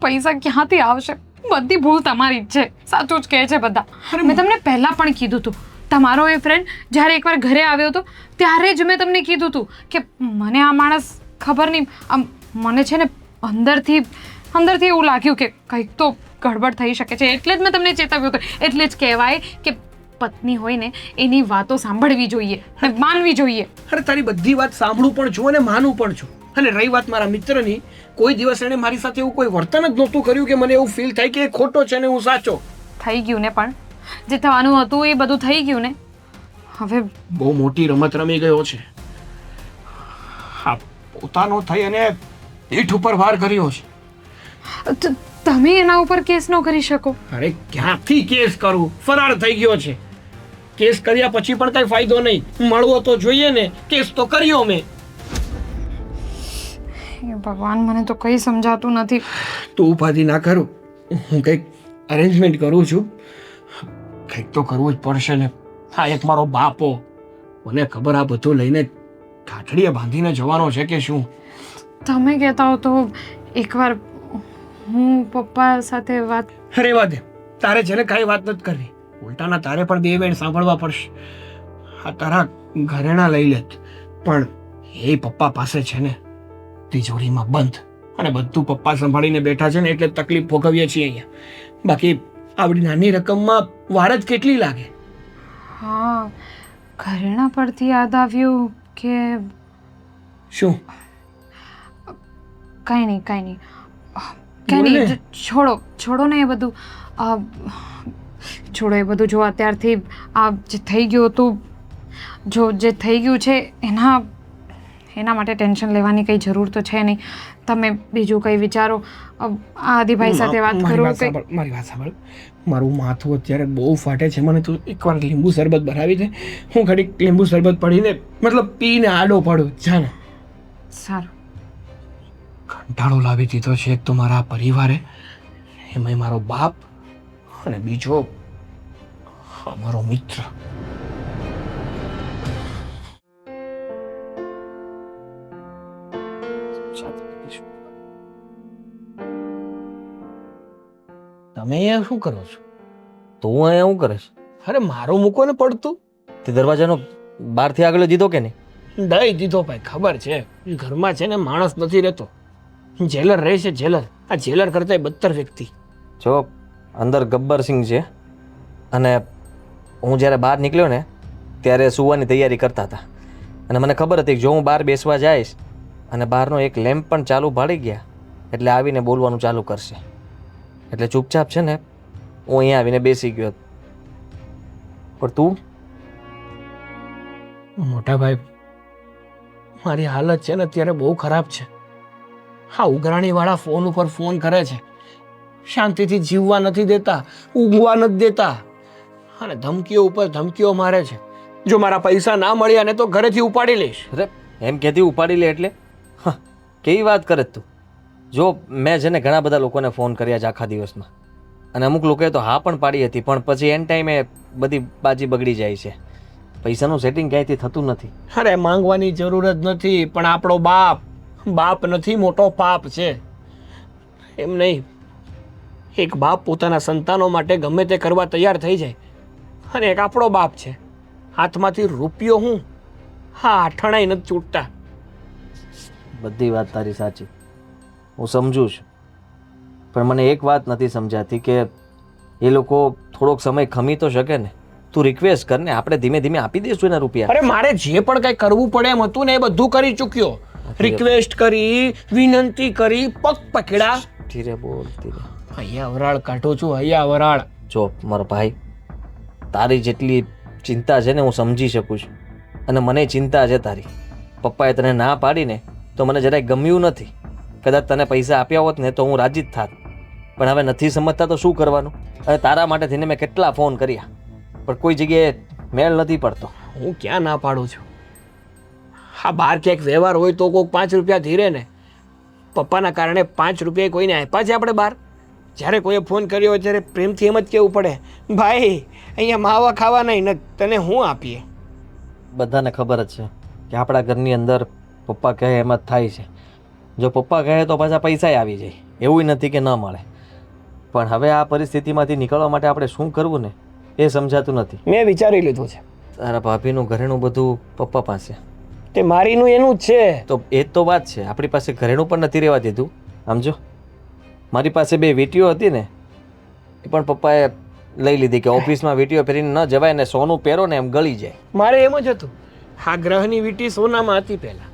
પૈસા ક્યાંથી આવશે? બધી ભૂલ તમારી જ છે. સાચું જ કહે છે બધા. મેં તમને પહેલાં પણ કીધું હતું. તમારો એ ફ્રેન્ડ જ્યારે એકવાર ઘરે આવ્યો હતો ત્યારે જ મેં તમને કીધું હતું કે મને આ માણસ ખબર નહીં, આમ મને છે ને અંદરથી એવું લાગ્યું કે કંઈક તો ગડબડ થઈ શકે છે. એટલે જ મેં તમને ચેતવ્યું હતું. એટલે જ કહેવાય કે પત્ની હોય ને એની વાતો સાંભળવી જોઈએ, માનવી જોઈએ. અરે તારી બધી વાત સાંભળું પણ છું અને માનું પણ છું, અને રહી વાત મારા મિત્રની, કોઈ દિવસ એણે મારી સાથે એવું કોઈ વર્તન જ નહોતું કર્યું કે મને એવું ફીલ થાય કે એ ખોટો છે ને હું સાચો. થઈ ગયું ને, પણ જે થવાનું હતું એ બધું થઈ ગયું ને. હવે બહુ મોટી રમત રમી ગયો છે. હા, પોતાનો થઈ અને પીઠ ઉપર વાર કર્યો છે. તમે એના ઉપર કેસ ન કરી શકો. અરે ક્યાંથી કેસ કરું? ફરાર થઈ ગયો છે. કેસ કર્યા પછી પણ કઈ ફાયદો નહીં. મળવો તો જોઈએ ને. કેસ તો કર્યો મેં. એ ભગવાન, મને તો કંઈ સમજાતું નથી. તું ઉપાધિ ના કરું, હું કંઈક અરેન્જમેન્ટ કરું છું. કંઈક તો કરવું જ પડશે ને. હા, એક મારો બાપો, મને ખબર આ બધું લઈને કાઠડીએ બાંધીને જવાનો છે કે શું. તમે કહેતા હો તો એકવાર હું પપ્પા સાથે વાત. અરે વાત તારે છે ને કાંઈ વાત નથી કરવી. ઉલટાના તારે પણ બે વેણ સાંભળવા પડશે. આ તારા ઘરેણા લઈ લેત, પણ એ પપ્પા પાસે છે ને તિજોરીમાં બંધ, અને બધું પપ્પા સંભાળીને બેઠા છે ને એટલે તકલીફ ભોગવીએ છીએ અહીંયા. બાકી આવડી નાની રકમમાં વાર જ કેટલી લાગે. હા, ઘરેણા પરથી યાદ આવ્યું કે શું? કાંઈ નહીં, કાંઈ નહીં. છોડો ને એ બધું. છોડો એ બધું. જો અત્યારથી આ જે થઈ ગયું હતું, જો જે થઈ ગયું છે એના માટે ટેન્શન લેવાની કંઈ જરૂર તો છે નહીં. તમે બીજું કંઈ વિચારો. આદિભાઈ સાથે વાત કરો. મારી વાત સાંભળ. મારું માથું અત્યારે બહુ ફાટે છે. મને તું એકવાર લીંબુ શરબત ભરાવી દે. હું ઘડીક લીંબુ શરબત પડીને મતલબ પીને આડો પડું. જાને. સારું. કંટાળો લાવી દીધો છે એક તો મારા પરિવારે, એમાંય મારો બાપ, અને બીજો મારો મિત્ર. તમે અહીંયા શું કરો છો? તું અહીંયા શું કરે છે? અરે મારું મૂકો ને પડતું. તે દરવાજાનો બહારથી આગળ દીધો કે નહીં? દઈ દીધો ભાઈ. ખબર છે ઘરમાં છે ને માણસ નથી રહેતો. જેલર રહે છે, જેલર. આ જેલર કરતા બદતર વ્યક્તિ. જો અંદર ગબ્બરસિંહ છે, અને હું જ્યારે બહાર નીકળ્યો ને ત્યારે સૂવાની તૈયારી કરતા હતા, અને મને ખબર હતી કે જો હું બહાર બેસવા જઈશ અને બહારનો એક લેમ્પ પણ ચાલુ ભાળી ગયા એટલે આવીને બોલવાનું ચાલુ કરશે. એટલે ચૂપચાપ છે ને હું અહીંયા આવીને બેસી ગયો. પણ તું? મોટા ભાઈ, મારી હાલત છે ને અત્યારે બહુ ખરાબ છે. હા, ઉઘરાણીવાળા ફોન ઉપર ફોન કરે છે, શાંતિથી જીવવા નથી દેતા, ઊંઘવા નથી દેતા, અને ધમકીઓ ઉપર ધમકીઓ મારે છે. જો મારા પૈસા ના મળ્યા ને તો ઘરેથી ઉપાડી લઈશ. અરે એમ કહેતી ઉપાડી લે એટલે? હા, કેવી વાત કરે તું? જો મેં છે ને ઘણા બધા લોકોને ફોન કર્યા છે આખા દિવસમાં, અને અમુક લોકોએ તો હા પણ પાડી હતી, પણ પછી એન ટાઈમે બધી બાજી બગડી જાય છે. પૈસાનું સેટિંગ ક્યાંયથી થતું નથી. અરે માંગવાની જરૂર જ નથી, પણ આપણો બાપ નથી, મોટો પાપ છે. એમ નહીં, એક બાપ પોતાના સંતાનો માટે ગમે તે કરવા તૈયાર થઈ જાય, અને એક આપણો બાપ છે, હાથમાંથી રૂપિયો હું હા આઠણાઈ નથી છૂટતા. બધી વાત તારી સાચી, હું સમજુ છું, પણ મને એક વાત નથી સમજાતી કે એ લોકો થોડોક સમય ખમી તો શકે ને. તું રિક્વેસ્ટ કર ને, આપણે ધીમે ધીમે આપી દઈશું એના રૂપિયા. અરે મારે જે પણ કઈ કરવું પડે એમ હતું ને એ બધું કરી ચૂક્યો. રિક્વેસ્ટ કરી, વિનંતી કરી, પગ પકડા. ધીરે બોલ, ધીરે. અહીંયા વરાળ કાઢું છું, અહીંયા વરાળ. જો મારો ભાઈ, તારી જેટલી ચિંતા છે ને હું સમજી શકું છું, અને મને ચિંતા છે તારી. પપ્પાએ તને ના પાડીને તો મને જરાય ગમ્યું નથી. કદાચ તને પૈસા આપ્યા હોત ને તો હું રાજી જ થાત, પણ હવે નથી સમજતા તો શું કરવાનું? અને તારા માટે થઈને મેં કેટલા ફોન કર્યા, પણ કોઈ જગ્યાએ મેળ નથી પડતો. હું ક્યાં ના પાડું છું? હા, બહાર ક્યાંક વ્યવહાર હોય તો કોઈક 5 રૂપિયા ધીરે ને. પપ્પાના કારણે 5 રૂપિયા કોઈને આપ્યા છે આપણે બહાર? જ્યારે કોઈએ ફોન કર્યો હોય ત્યારે પ્રેમથી એમ જ કહેવું પડે, ભાઈ અહીંયા માવા ખાવા નહીં ને તને હું આપીએ. બધાને ખબર જ છે કે આપણા ઘરની અંદર પપ્પા કહે એમ જ થાય છે. જો પપ્પા કહે તો પાછા પૈસા આવી જાય, એવું નથી કે ન મળે. પણ હવે આ પરિસ્થિતિમાંથી નીકળવા માટે આપણે શું કરવું ને એ સમજાતું નથી. મેં વિચારી લીધું છે. તારા ભાભીનું ઘરેણું બધું પપ્પા પાસે, તે મારીનું એનું જ છે. તો એ જ તો વાત છે. આપણી પાસે ઘરેણું પણ નથી રહેવા દીધું. સમજો, મારી પાસે 2 વીંટીઓ હતી ને એ પણ પપ્પાએ લઈ લીધી કે ઓફિસમાં વીંટીઓ પહેરીને ન જવાય ને સોનું પહેરો ને એમ ગળી જાય. મારે એમ જ હતું. હા, ગ્રહની વીંટી સોનામાં હતી પહેલા,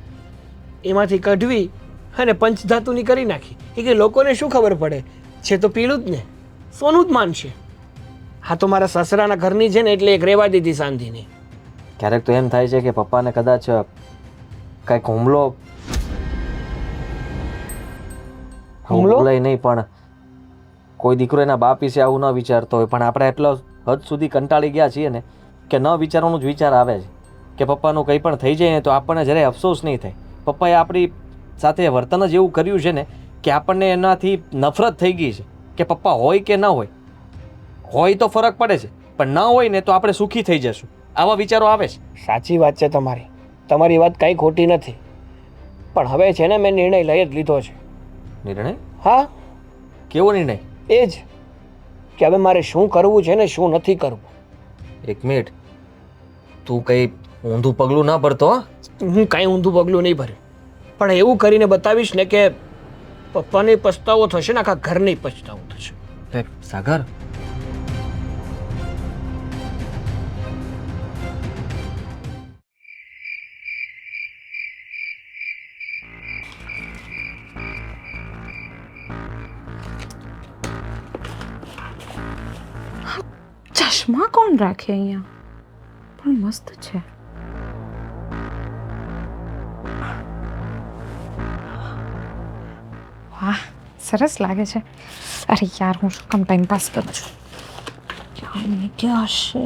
એમાંથી કઢવી અને પંચધાતુની કરી નાખી. એ કે લોકોને શું ખબર પડે, છે તો પીળું જ ને, સોનું જ માનશે. હા તો મારા સસરાના ઘરની છે ને એટલે એક રહેવા દીધી શાંતિની. ક્યારેક તો એમ થાય છે કે પપ્પાને કદાચ કંઈક હુમલો બોલાય નહીં, પણ કોઈ દીકરો એના બાપ વિશે આવું ન વિચારતો હોય, પણ આપણે એટલો હદ સુધી કંટાળી ગયા છીએ ને કે ન વિચારવાનું જ વિચાર આવે છે કે પપ્પાનું કંઈ પણ થઈ જાય ને તો આપણને જરાય અફસોસ નહીં થાય. પપ્પાએ આપણી સાથે વર્તન જ એવું કર્યું છે ને કે આપણને એનાથી નફરત થઈ ગઈ છે કે પપ્પા હોય કે ન હોય. હોય તો ફરક પડે છે, પણ ન હોય ને તો આપણે સુખી થઈ જશું, આવા વિચારો આવે છે. સાચી વાત છે તમારી, તમારી વાત કાંઈ ખોટી નથી. પણ હવે છે ને મેં નિર્ણય લઈ જ લીધો છે. નિર્ણય? હા, કેવો નિર્ણય? એ જ કે હવે મારે શું કરવું છે ને શું નથી કરવું. એક મિનિટ, તું કંઈ ઊંધું પગલું ના ભરતો? હું કાંઈ ઊંધું પગલું નહીં ભર્યું, પણ એવું કરીને બતાવીશ ને કે પપ્પાને પછતાવો થશે ને આખા ઘરને પછતાવો થશે. સાગર, ચશ્મા કોણ રાખે અહીંયા? પણ મસ્ત છે. વાહ, સરસ લાગે છે. અરે યાર, હું શું કામ ટાઈમ પાસ કરું છું? ક્યાં હશે?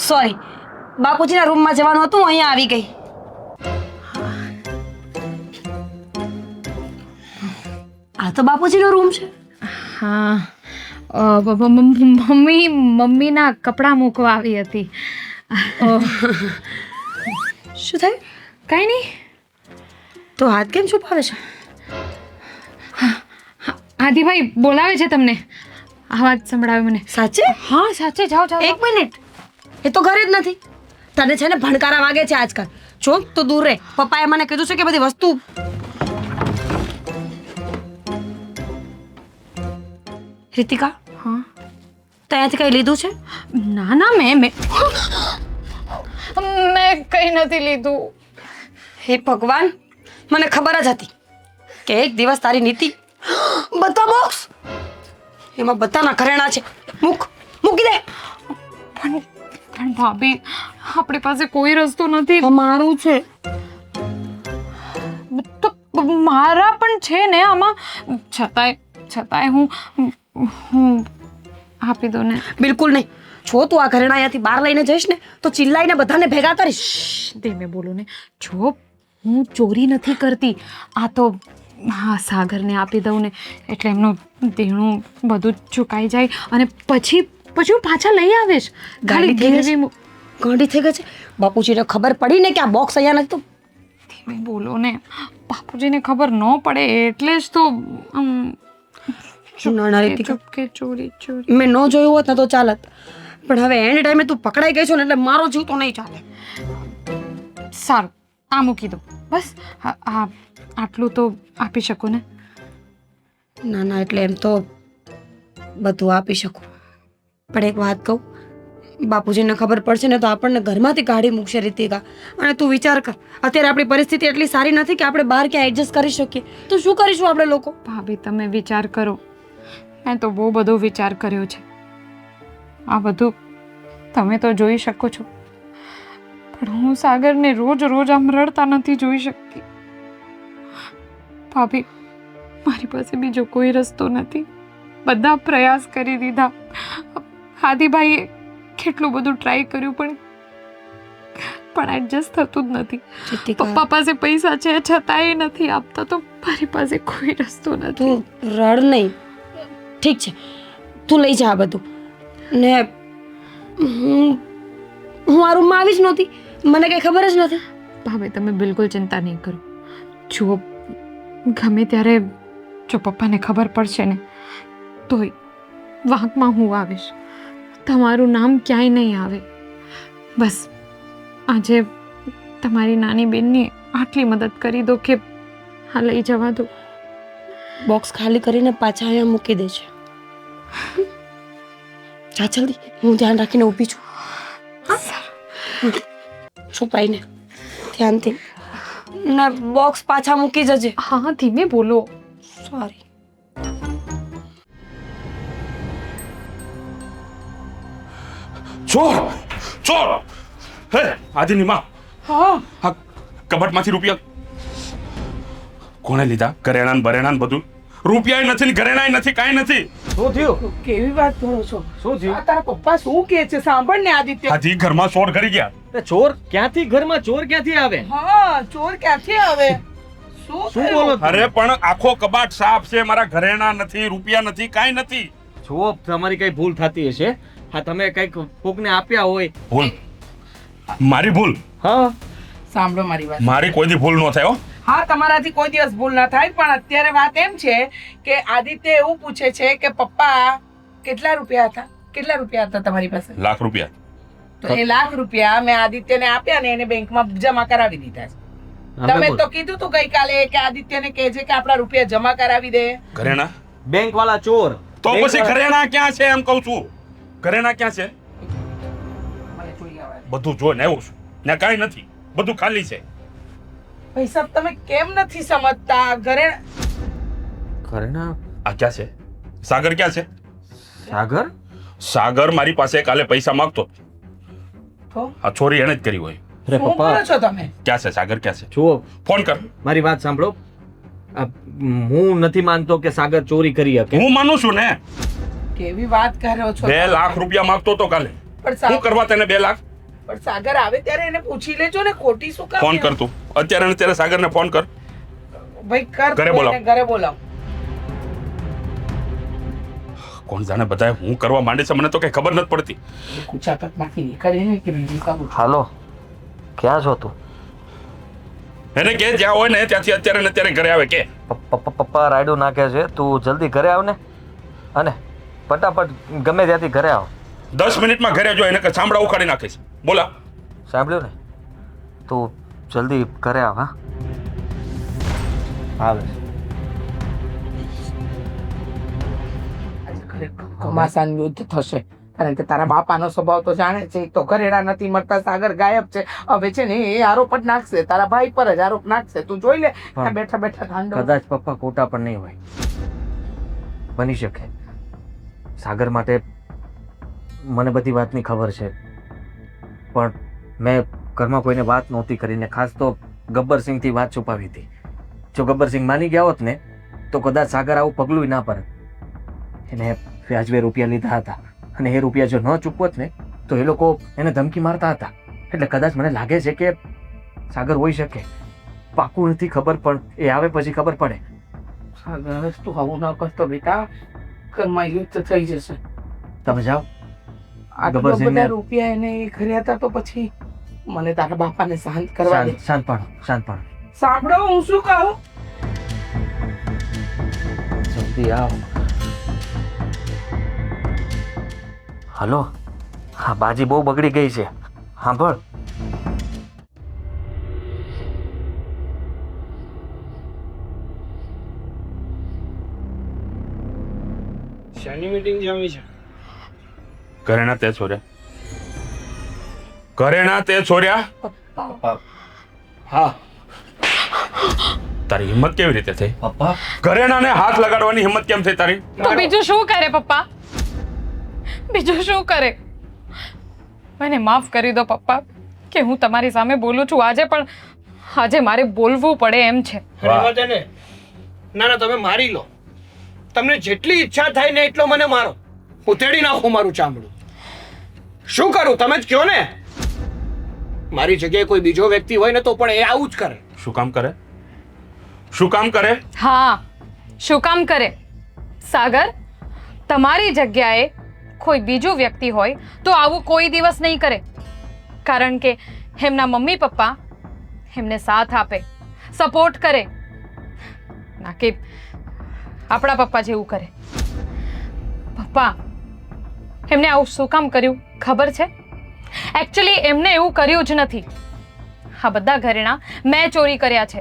સોરી, બાપુજીના રૂમમાં જવાનું હતું, હું અહીંયા આવી ગઈ. આ તો બાપુજીનો રૂમ છે. હા, મમ્મીના કપડાં મૂકવા આવી હતી. શું થયું? કાંઈ નહીં. તો હાથ કેમ છુપાવે છે? આદિભાઈ બોલાવે છે તમને. અવાજ સંભળાવે મને. સાચે? હા સાચે, જાઓ જાઓ. એક મિનિટ, એ તો ઘરે જ નથી. તને છે ને ભણકારા વાગે છે આજકાલ. જો તું દૂર રહે. પપ્પાએ મને કીધું છે કે બધી વસ્તુ. રીતિકા, હા, તે અહીંયાથી કઈ લીધું છે? ના ના, મેં કંઈ નથી લીધું. હે ભગવાન, મને ખબર જ હતી કે એક દિવસ તારી નીતિ. બધા બોક્સ એમાં બધાના ઘરેણા છે. મૂકી દે. પણ ભાભી, આપણી પાસે કોઈ રસ્તો નથી. મારું છે તો મારા પણ છે ને આમાં. છતાંય હું આપી દો ને. બિલકુલ નહીં. જો તું આ ઘરેણા અહીંયાથી બહાર લઈને જઈશ ને તો ચિલ્લાઈને બધાને ભેગા કરીશ. ધીમે બોલો ને. જો હું ચોરી નથી કરતી. આ તો હા, સાગરને આપી દઉં ને એટલે એમનું દેણું બધું જ ચૂકાઈ જાય અને પછી હું પાછા લઈ આવીશ. ગાડી ગાંડી થઈ ગઈ છે. બાપુજીને ખબર પડી ને કે આ બોક્સ અહીંયા નથી તો. ધીમે બોલો ને. બાપુજીને ખબર ન પડે એટલે જ તો ના રીતિકા, ચૂપકે ચોરી. મેં ન જોયું હોત ને તો ચાલત, પણ હવે એન્ડ ટાઈમે તું પકડાઈ ગઈ છો ને એટલે મારો જીવ તો નહીં ચાલે. સારું, આ મૂકી દો બસ. આટલું તો આપી શકો ને? ના ના, એટલે એમ તો બધું આપી શકું, પણ એક વાત કહું, બાપુજીને ખબર પડશે ને તો આપણને ઘરમાંથી કાઢી મૂકશે રીતિકા. અને તું વિચાર કર, અત્યારે આપણી પરિસ્થિતિ એટલી સારી નથી કે આપણે બહાર ક્યાં એડજસ્ટ કરી શકીએ. તો શું કરીશું આપણે લોકો? ભાભી, તમે વિચાર કરો. મેં તો બહુ બધો વિચાર કર્યો છે. આ બધું તમે તો જોઈ શકો છો, પણ હું સાગરને રોજ આમ રડતા નથી જોઈ શકતી. ભાભી, મારી પાસે બીજો કોઈ રસ્તો નથી. બધા પ્રયાસ કરી દીધા. આદિભાઈએ કેટલું બધું ટ્રાય કર્યું પણ એડજસ્ટ થતું જ નથી. પપ્પા પાસે પૈસા છે છતાંય નથી આપતા, તો મારી પાસે કોઈ રસ્તો નથી. તું રડ નહીં, ઠીક છે, તું લઈ જા આ બધું ને હું આ રૂમમાં આવી જ નહોતી, મને કંઈ ખબર જ નથી. ભાભી તમે બિલકુલ ચિંતા નહીં કરો. જુઓ, ગમે ત્યારે જો પપ્પાને ખબર પડશે ને તોય વાંકમાં હું આવીશ. તમારું નામ ક્યાંય નહીં આવે. બસ આજે તમારી નાની બેનની આટલી મદદ કરી દો કે હા લઈ જવા દો. બોક્સ ખાલી કરીને પાછા અહીંયા મૂકી દેજે. જા જલ્દી, હું ધ્યાન રાખીને ઊભી છું. છુપાઈને ધ્યાનથી ને બોક્સ પાછા મૂકી જજે. હા ધીમે બોલો. સોરી. ચોર ચોર હે આદિની માં હા હા કબાટમાંથી રૂપિયા કોણે લીધા? ઘરેણાં બરેણાં બધું? રૂપિયા નથી ને ઘરેણાં નથી, કાંઈ નથી. શું થયું? કેવી વાત કરો છો? શું થયું? આ તારા પપ્પા શું કહે છે? સાંભળ ને આદિત્ય. હાજી ઘરમાં ચોર કરી ગયા. એ ચોર ક્યાંથી ઘરમાં ચોર ક્યાંથી આવે? હા, ચોર ક્યાંથી આવે? શું શું થયું? બોલો તમે? અરે પણ આખો કબાટ સાફ છે, મારા ઘરેણાં નથી, રૂપિયા નથી, કાંઈ નથી. જુઓ, તમારી કઈ ભૂલ થતી હશે. હા, તમે કઈક કોકને આપ્યા હોય. ભૂલ મારી ભૂલ? હા, સાંભળો મારી વાત. મારી કોઈ દી ભૂલ ન થાય હો. હા, તમારાથી કોઈ દિવસ ભૂલ ના થાય, પણ અત્યારે વાત એમ છે કે આદિત્ય એવું પૂછે છે કે પપ્પા કેટલા રૂપિયા હતા? કેટલા રૂપિયા હતા તમારી પાસે? ₹1,00,000. તો એ ₹1,00,000 મેં આદિત્યને આપ્યા ને એને બેંકમાં જમા કરાવી દીધા છે. તમે તો કીધું તું ગઈકાલે કે આદિત્યને કહેજે કે આપણા રૂપિયા જમા કરાવી દે. ઘરેણાં બેંક વાળા ચોર. તો પછી ઘરેણાં ક્યાં છે એમ કહું છું. ઘરેણાં ક્યાં છે? મને જોઈ આવવા દે. બધું જોઈને આવ્યો છું, ને કાંઈ નથી, બધું ખાલી છે. ભાઈ સાહેબ, તમે કેમ નથી સમજતા? ઘરેણા? આ ક્યાં છે? સાગર ક્યાં છે? સાગર? સાગર મારી પાસે કાલે પૈસા માંગતો હતો. તો આ ચોરી એને જ કરી હોય. અરે શું બોલો પપ્પા, છો તમે? ક્યાં છે સાગર? ક્યાં છે? જુઓ, ફોન કર. મારી વાત સાંભળો. હું નથી માનતો કે સાગર ચોરી કરી શકે. હું માનું છું ને. કેવી વાત કરો છો? ₹2,00,000 માંગતો હતો કાલે. પણ શું કરવા તને 2,00,000? પણ સાગર આવે ત્યારે એને પૂછી લેજો ને, ખોટી શું કામ? ફોન કર તું અત્યારે ને અત્યારે સાગરને ફોન કર. ભાઈ કર, ઘરે બોલાવો. એને ઘરે બોલાવો. કોણ જાણે બધા હું કરવા માંડે છે, મને તો કઈ ખબર નથી પડતી. કુચાપતમાંથી નીકળીને કે બીજું કામ? હાલો, ક્યાં છો તું? એને કે જ્યાં હોય ને ત્યાંથી અત્યારે ને અત્યારે ઘરે આવે કે. પપ્પા રાયડું નાખે છે. તું જલ્દી ઘરે આવ ને, અને ફટાફટ ગમે ત્યાંથી ઘરે આવ. 10 મિનિટમાં ઘરે જો, એને કે ચામડા ઉખાડી નાખીશ. બોલા. સાંભળ્યું ને? તું જલ્દી ઘરે આવ. હા, આવે. આજે ખરેખર ઘમાસાન યુદ્ધ થશે, કારણ કે તારા બાપાનો સ્વભાવ તો જાણે છે. એક તો ઘરેડા નથી મળતા, સાગર ગાયબ છે. હવે છે ને એ આરોપ જ નાખશે, તારા ભાઈ પર જ આરોપ નાખશે. તું જોઈ લે, ત્યાં બેઠા બેઠા ઠાંડો. કદાચ પપ્પા ખોટા પણ નહીં હોય. બની શકે. સાગર માટે મને બધી વાતની ખબર છે, પણ મેં ઘરમાં કોઈને વાત નહોતી કરીને, ખાસ તો ગબ્બરસિંહથી વાત છુપાવી હતી. જો ગબ્બરસિંહ માની ગયા હોત ને તો કદાચ સાગર આવું પગલું ના પડે. એને વ્યાજબે રૂપિયા લીધા હતા, અને એ રૂપિયા જો ન ચૂકવત ને તો એ લોકો એને ધમકી મારતા હતા. એટલે કદાચ મને લાગે છે કે સાગર હોઈ શકે. પાકું નથી ખબર, પણ એ આવે પછી ખબર પડે. સાગર, તું આવું ન કરતો બેટા, ઘરમાં યુદ્ધ થઈ જશે. તમે જાઓ. આટલા ગબ્બરસિંહને- બધા રૂપિયા એને એ કર્યા હતા, તો પછી મને તારા બાપાને શાંત કરવા દે. શાંત પાડો, શાંત પાડો. સાંભળો, હું શું કહું? જલ્દી આવો. હલો, હા, બાજી બહુ બગડી ગઈ છે. સાંભળ. શાની મીટિંગ જમી છે? ઘરેણા તે છોર્યા? ઘરેણા તે છોર્યા? હા. તારી હિંમત કેવી રીતે થઈ? પપ્પા, ઘરેણાને હાથ લગાડવાની હિંમત કેમ થઈ તારી? તો બીજું શું કરે પપ્પા? બીજું શું કરે? મને માફ કરી દો પપ્પા કે હું તમારી સામે બોલું છું આજે, પણ આજે મારે બોલવું પડે એમ છે. રહેવા દે ને. ના ના, તમે મારી લો. તમને જેટલી ઈચ્છા થાય ને એટલો મને મારો. ઉતેડી નાખો મારું ચામડું. શું કરું તમે જ કહો ને. મારી જગ્યાએ કોઈ બીજો વ્યક્તિ હોય ને તો પણ એ આવું જ કરે. શું કામ કરે? શું કામ કરે? હા, શું કામ કરે? સાગર, તમારી જગ્યાએ કોઈ બીજું વ્યક્તિ હોય તો આવું કોઈ દિવસ નહીં કરે. કારણ કે એમના મમ્મી પપ્પા એમને સાથ આપે, સપોર્ટ કરે, ના કે આપણા પપ્પા જેવું કરે. પપ્પા એમને આવું શું કામ કર્યું ખબર છે? એકચ્યુઅલી એમને એવું કર્યું જ નથી. આ બધા ઘરેણાં મેં ચોરી કર્યા છે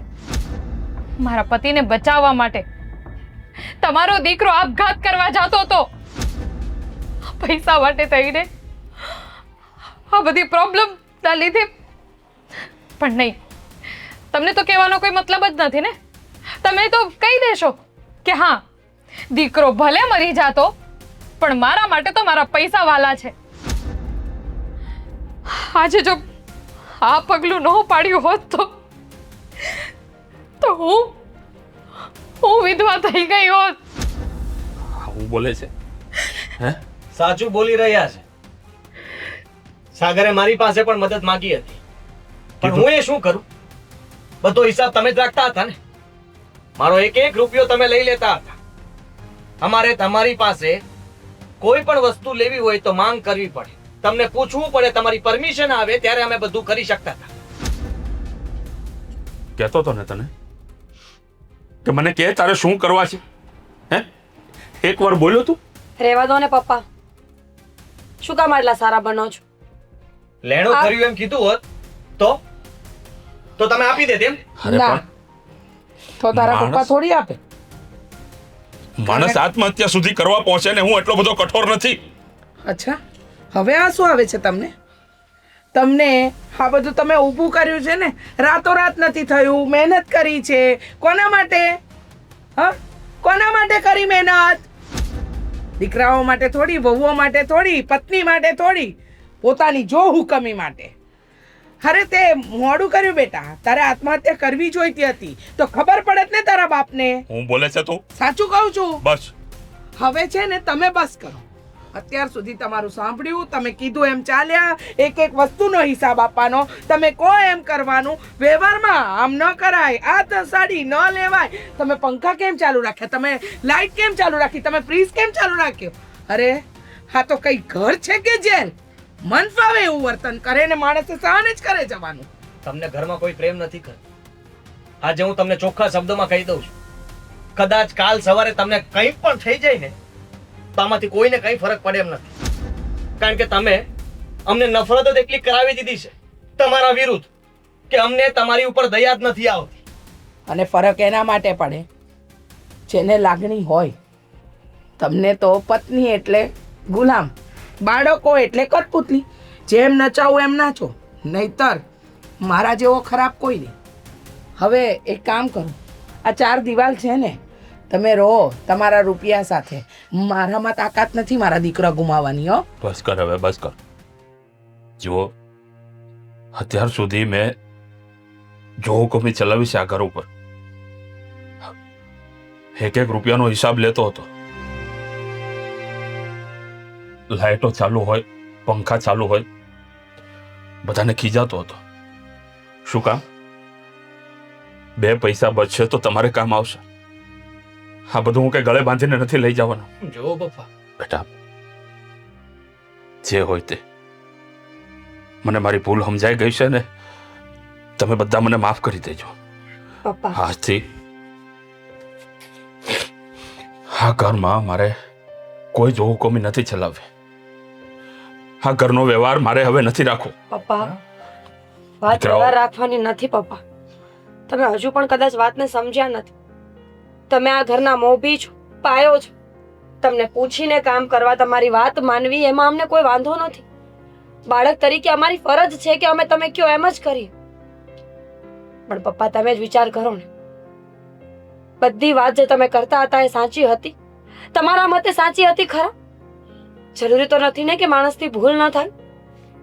મારા પતિને બચાવવા માટે. તમારો દીકરો આપઘાત કરવા જતો હતો, પૈસા માટે થઈને આ બધી પ્રોબ્લેમ ના લીધે. પણ નહીં, તમને તો કહેવાનો કોઈ મતલબ જ નથી ને. તમે તો કહી દેશો કે હા દીકરો ભલે મરી જાતો પણ મારા માટે તો મારા પૈસા વાલા છે. આજે જો આ પગલું ન પાડ્યું હોત તો હું વિધવા થઈ ગઈ હોત. હું બોલે છે હે? સાચું બોલી રહ્યા છે. સાગરે મારી પાસે પણ મદદ માંગી હતી, પણ હું એ શું કરું? બધો હિસાબ તમે જ રાખતા હતા ને. મારો એક એક રૂપિયો તમે લઈ લેતા હતા. અમારે તમારી પાસે કોઈ પણ વસ્તુ લેવી હોય તો માંગ કરવી પડે, તમને પૂછવું પડે, તમારી પરમિશન આવે ત્યારે અમે બધું કરી શકતા હતા. કહેતો તો ને તને કે મને કે તારે શું કરવા છે? હે, એકવાર બોલ્યો તું? રહેવા દો ને પપ્પા, શું કામ આટલા સારા બનો છો? લેણું કર્યું એમ કીધું હોત તો તમે આપી દે તેમ. અરે ના. પણ તો તારા માણસ- પપ્પા થોડી આપે. માણસ આત્મહત્યા સુધી કરવા પહોંચે ને હું એટલો બધો કઠોર નથી. અચ્છા, હવે આ શું આવે છે તમને? તમને આ બધું તમે ઊભું કર્યું છે ને, રાતોરાત નથી થયું, મહેનત કરી છે. કોના માટે? હા, કોના માટે કરી મહેનત? દીકરાઓ માટે થોડી, વહુઓ માટે થોડી, પત્ની માટે થોડી, પોતાની જો હુકમી માટે. અરે તે મોડું કર્યું બેટા, તારે આત્મહત્યા કરવી જોઈતી હતી તો ખબર પડત ને તારા બાપને. હું બોલે છે તું? સાચું કહું છું. બસ હવે છે ને તમે બસ કરો. અત્યાર સુધી તમારું સાંભળ્યું, તમે કીધું એમ ચાલ્યા, એક એક વસ્તુનો હિસાબ આપવાનો, તમે કહો એમ કરવાનું. વ્યવહારમાં આમ ન કરાય, આ તો સાડી ન લેવાય. તમે પંખા કેમ ચાલુ રાખ્યા? તમે લાઈટ કેમ ચાલુ રાખી? તમે ફ્રીજ કેમ ચાલુ રાખ્યો? અરે હા તો કઈ ઘર છે કે જેલ? મન ફાવે એવું વર્તન કરે ને માણસે સહન જ કરે જવાનું. તમને ઘરમાં કોઈ પ્રેમ નથી કરતો. આજે હું તમને ચોખ્ખા શબ્દોમાં કહી દઉં છું, કદાચ કાલ સવારે તમને કંઈ પણ થઈ જાય ને તો આમાંથી કોઈને કંઈ ફરક પડે એમ નથી. કારણ કે તમે અમને નફરત જ એટલી કરાવી દીધી છે તમારા વિરુદ્ધ કે અમને તમારી ઉપર દયા જ નથી આવતી. અને ફરક એના માટે પડે જેને લાગણી હોય. તમને તો પત્ની એટલે ગુલામ, બાળકો એટલે કઠપુતલી. જેમ નચાવું એમ નાચો, નહીતર મારા જેવો ખરાબ કોઈ નહીં. હવે એક કામ કરો, આ 4 દિવાલ છે ને, તમે રહો તમારા રૂપિયા સાથે. મારામાં તાકાત નથી મારા દીકરા ગુમાવવાની. હો, બસ કર, હવે બસ કર. જુઓ, અત્યાર સુધી મેં જો હુકમી ચલાવી છે આ ઘર ઉપર, એક એક રૂપિયાનો હિસાબ લેતો હતો. લાઇટો ચાલુ હોય, પંખા ચાલુ હોય, બધાને ખીજાતો હતો. શું કામ? 2 પૈસા બચશે તો તમારે કામ આવશે. આ બધું હું કઈ ગળે બાંધીને નથી લઈ જવાનું. જો પપ્પા, બેટા, જે હોય તે, મને મારી ભૂલ સમજાઈ ગઈ છે ને, તમે બધા મને માફ કરી દેજો. પપ્પા આજથી આ ઘરમાં મારે કોઈ જો હુકમી નથી ચલાવવી. આ ઘરનો વ્યવહાર મારે હવે નથી રાખવો. પપ્પા વાત દીકરાઓ. વ્યવહાર રાખવાની નથી પપ્પા. તમે હજુ પણ કદાચ વાતને સમજ્યા નથી. તમે આ ઘરના મોભી છો, પાયો છો. તમને પૂછીને કામ કરવા, તમારી વાત માનવી, એમાં અમને કોઈ વાંધો નથી. બાળક તરીકે અમારી ફરજ છે કે અમે તમે કયો એમ જ કરીએ. પણ પપ્પા તમે જ વિચાર કરો ને, બધી વાત જે તમે કરતા હતા એ સાચી હતી? તમારા મતે સાચી હતી ખરા? જરૂરી તો નથી ને કે માણસથી ભૂલ ન થાય.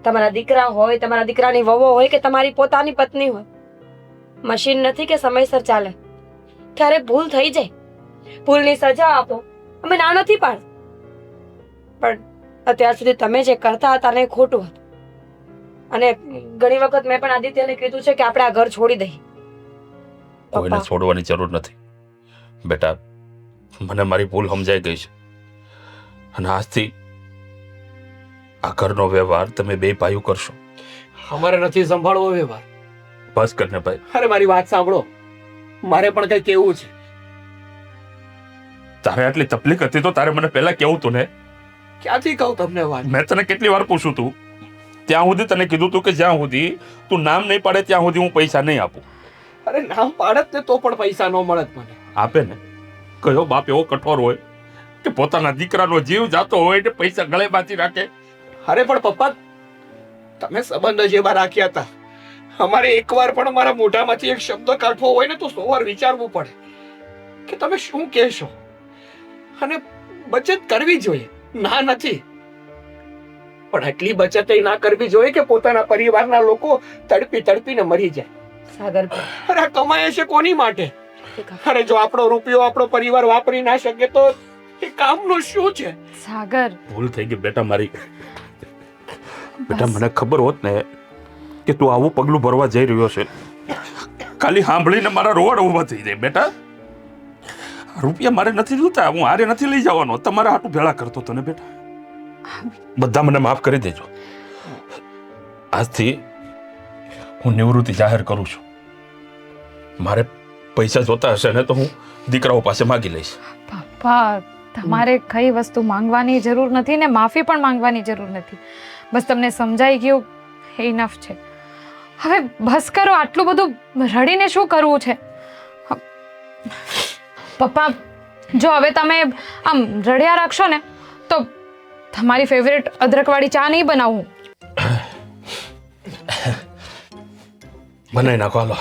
તમારા દીકરા હોય, તમારા દીકરાની વહુ હોય કે તમારી પોતાની પત્ની હોય, મશીન નથી કે સમયસર ચાલે. ક્યારેક ભૂલ થઈ જાય, ભૂલની સજા આપો, અમે ના નથી પાડતા. પણ અત્યાર સુધી તમે જે કરતા હતા ને એ ખોટું હતું. અને ઘણી વખત મેં પણ આદિત્યને કીધું છે કે આપણે આ ઘર છોડી દઈએ. કોઈને છોડવાની જરૂર નથી બેટા. મને મારી ભૂલ સમજાઈ ગઈ છે અને આજથી આ ઘરનો વ્યવહાર તમે 2 ભાઈઓ કરશો. અમારે નથી સંભાળવો વ્યવહાર. બસ કરને ભાઈ. અરે મારી વાત સાંભળો, મારે પણ કઈ કેવું છે. તારે આટલી તકલીફ હતી તો તારે મને પહેલા કેવું તું ને. ક્યાંથી કહું તમને વાત? મેં તને કેટલી વાર પૂછું તું, ત્યાં સુધી તને કીધું તું કે જ્યાં સુધી તું નામ નહીં પાડે ત્યાં સુધી હું પૈસા નહીં આપું. અરે નામ પાડત ને તો પણ પૈસા ન મળત મને. આપે ને. કયો બાપ એવો કઠોર હોય કે પોતાના દીકરાનો જીવ જાતો હોય ને પૈસા ગળે બાંધી રાખે? અરે પણ પપ્પા, તમે સંબંધ જેવા રાખ્યા હતા. અમારે એકવાર પણ અમારા મોઢામાંથી એક શબ્દ કાઢવો હોય ને તો 100 વાર વિચારવું પડે કે તમે શું કહેશો. અને બચત કરવી જોઈએ, ના નથી, પણ આટલી બચત ના કરવી જોઈએ કે પોતાના પરિવારના લોકો તડપી તડપીને મરી જાય. સાગર અરે આ કમાય છે કોની માટે? અરે જો આપણો રૂપિયો આપણો પરિવાર વાપરી ના શકે તો એ કામનું શું છે? સાગર, ભૂલ થઈ ગઈ બેટા મારી. બેટા મને ખબર હોત ને કે તું આવું પગલું ભરવા જઈ રહ્યો છે, ખાલી સાંભળીને મારા રોવાડા ઊભા થઈ જાય. બેટા રૂપિયા મારે નથી જોતા, હું હારે નથી લઈ જવાનો, તમારા હાટું ભેળા કરતો હતો ને બેટા. બધા મને માફ કરી દેજો. આજથી હું નિવૃત્તિ જાહેર કરું છું. મારે પૈસા જોતા હશે ને તો હું દીકરાઓ પાસે માગી લઈશ. પપ્પા, તમારે કઈ વસ્તુ માંગવાની જરૂર નથી ને માફી પણ માંગવાની જરૂર નથી. બસ તમને સમજાઈ ગયું, એ ઇનફ છે. હવે બસ કરો, આટલું બધું રડીને શું કરવું છે? પપ્પા, જો હવે તમે આમ રડ્યા રાખશો ને તો તમારી ફેવરેટ અદરકવાળી ચા નહીં બનાવું. બનાવી નાખો હાલો.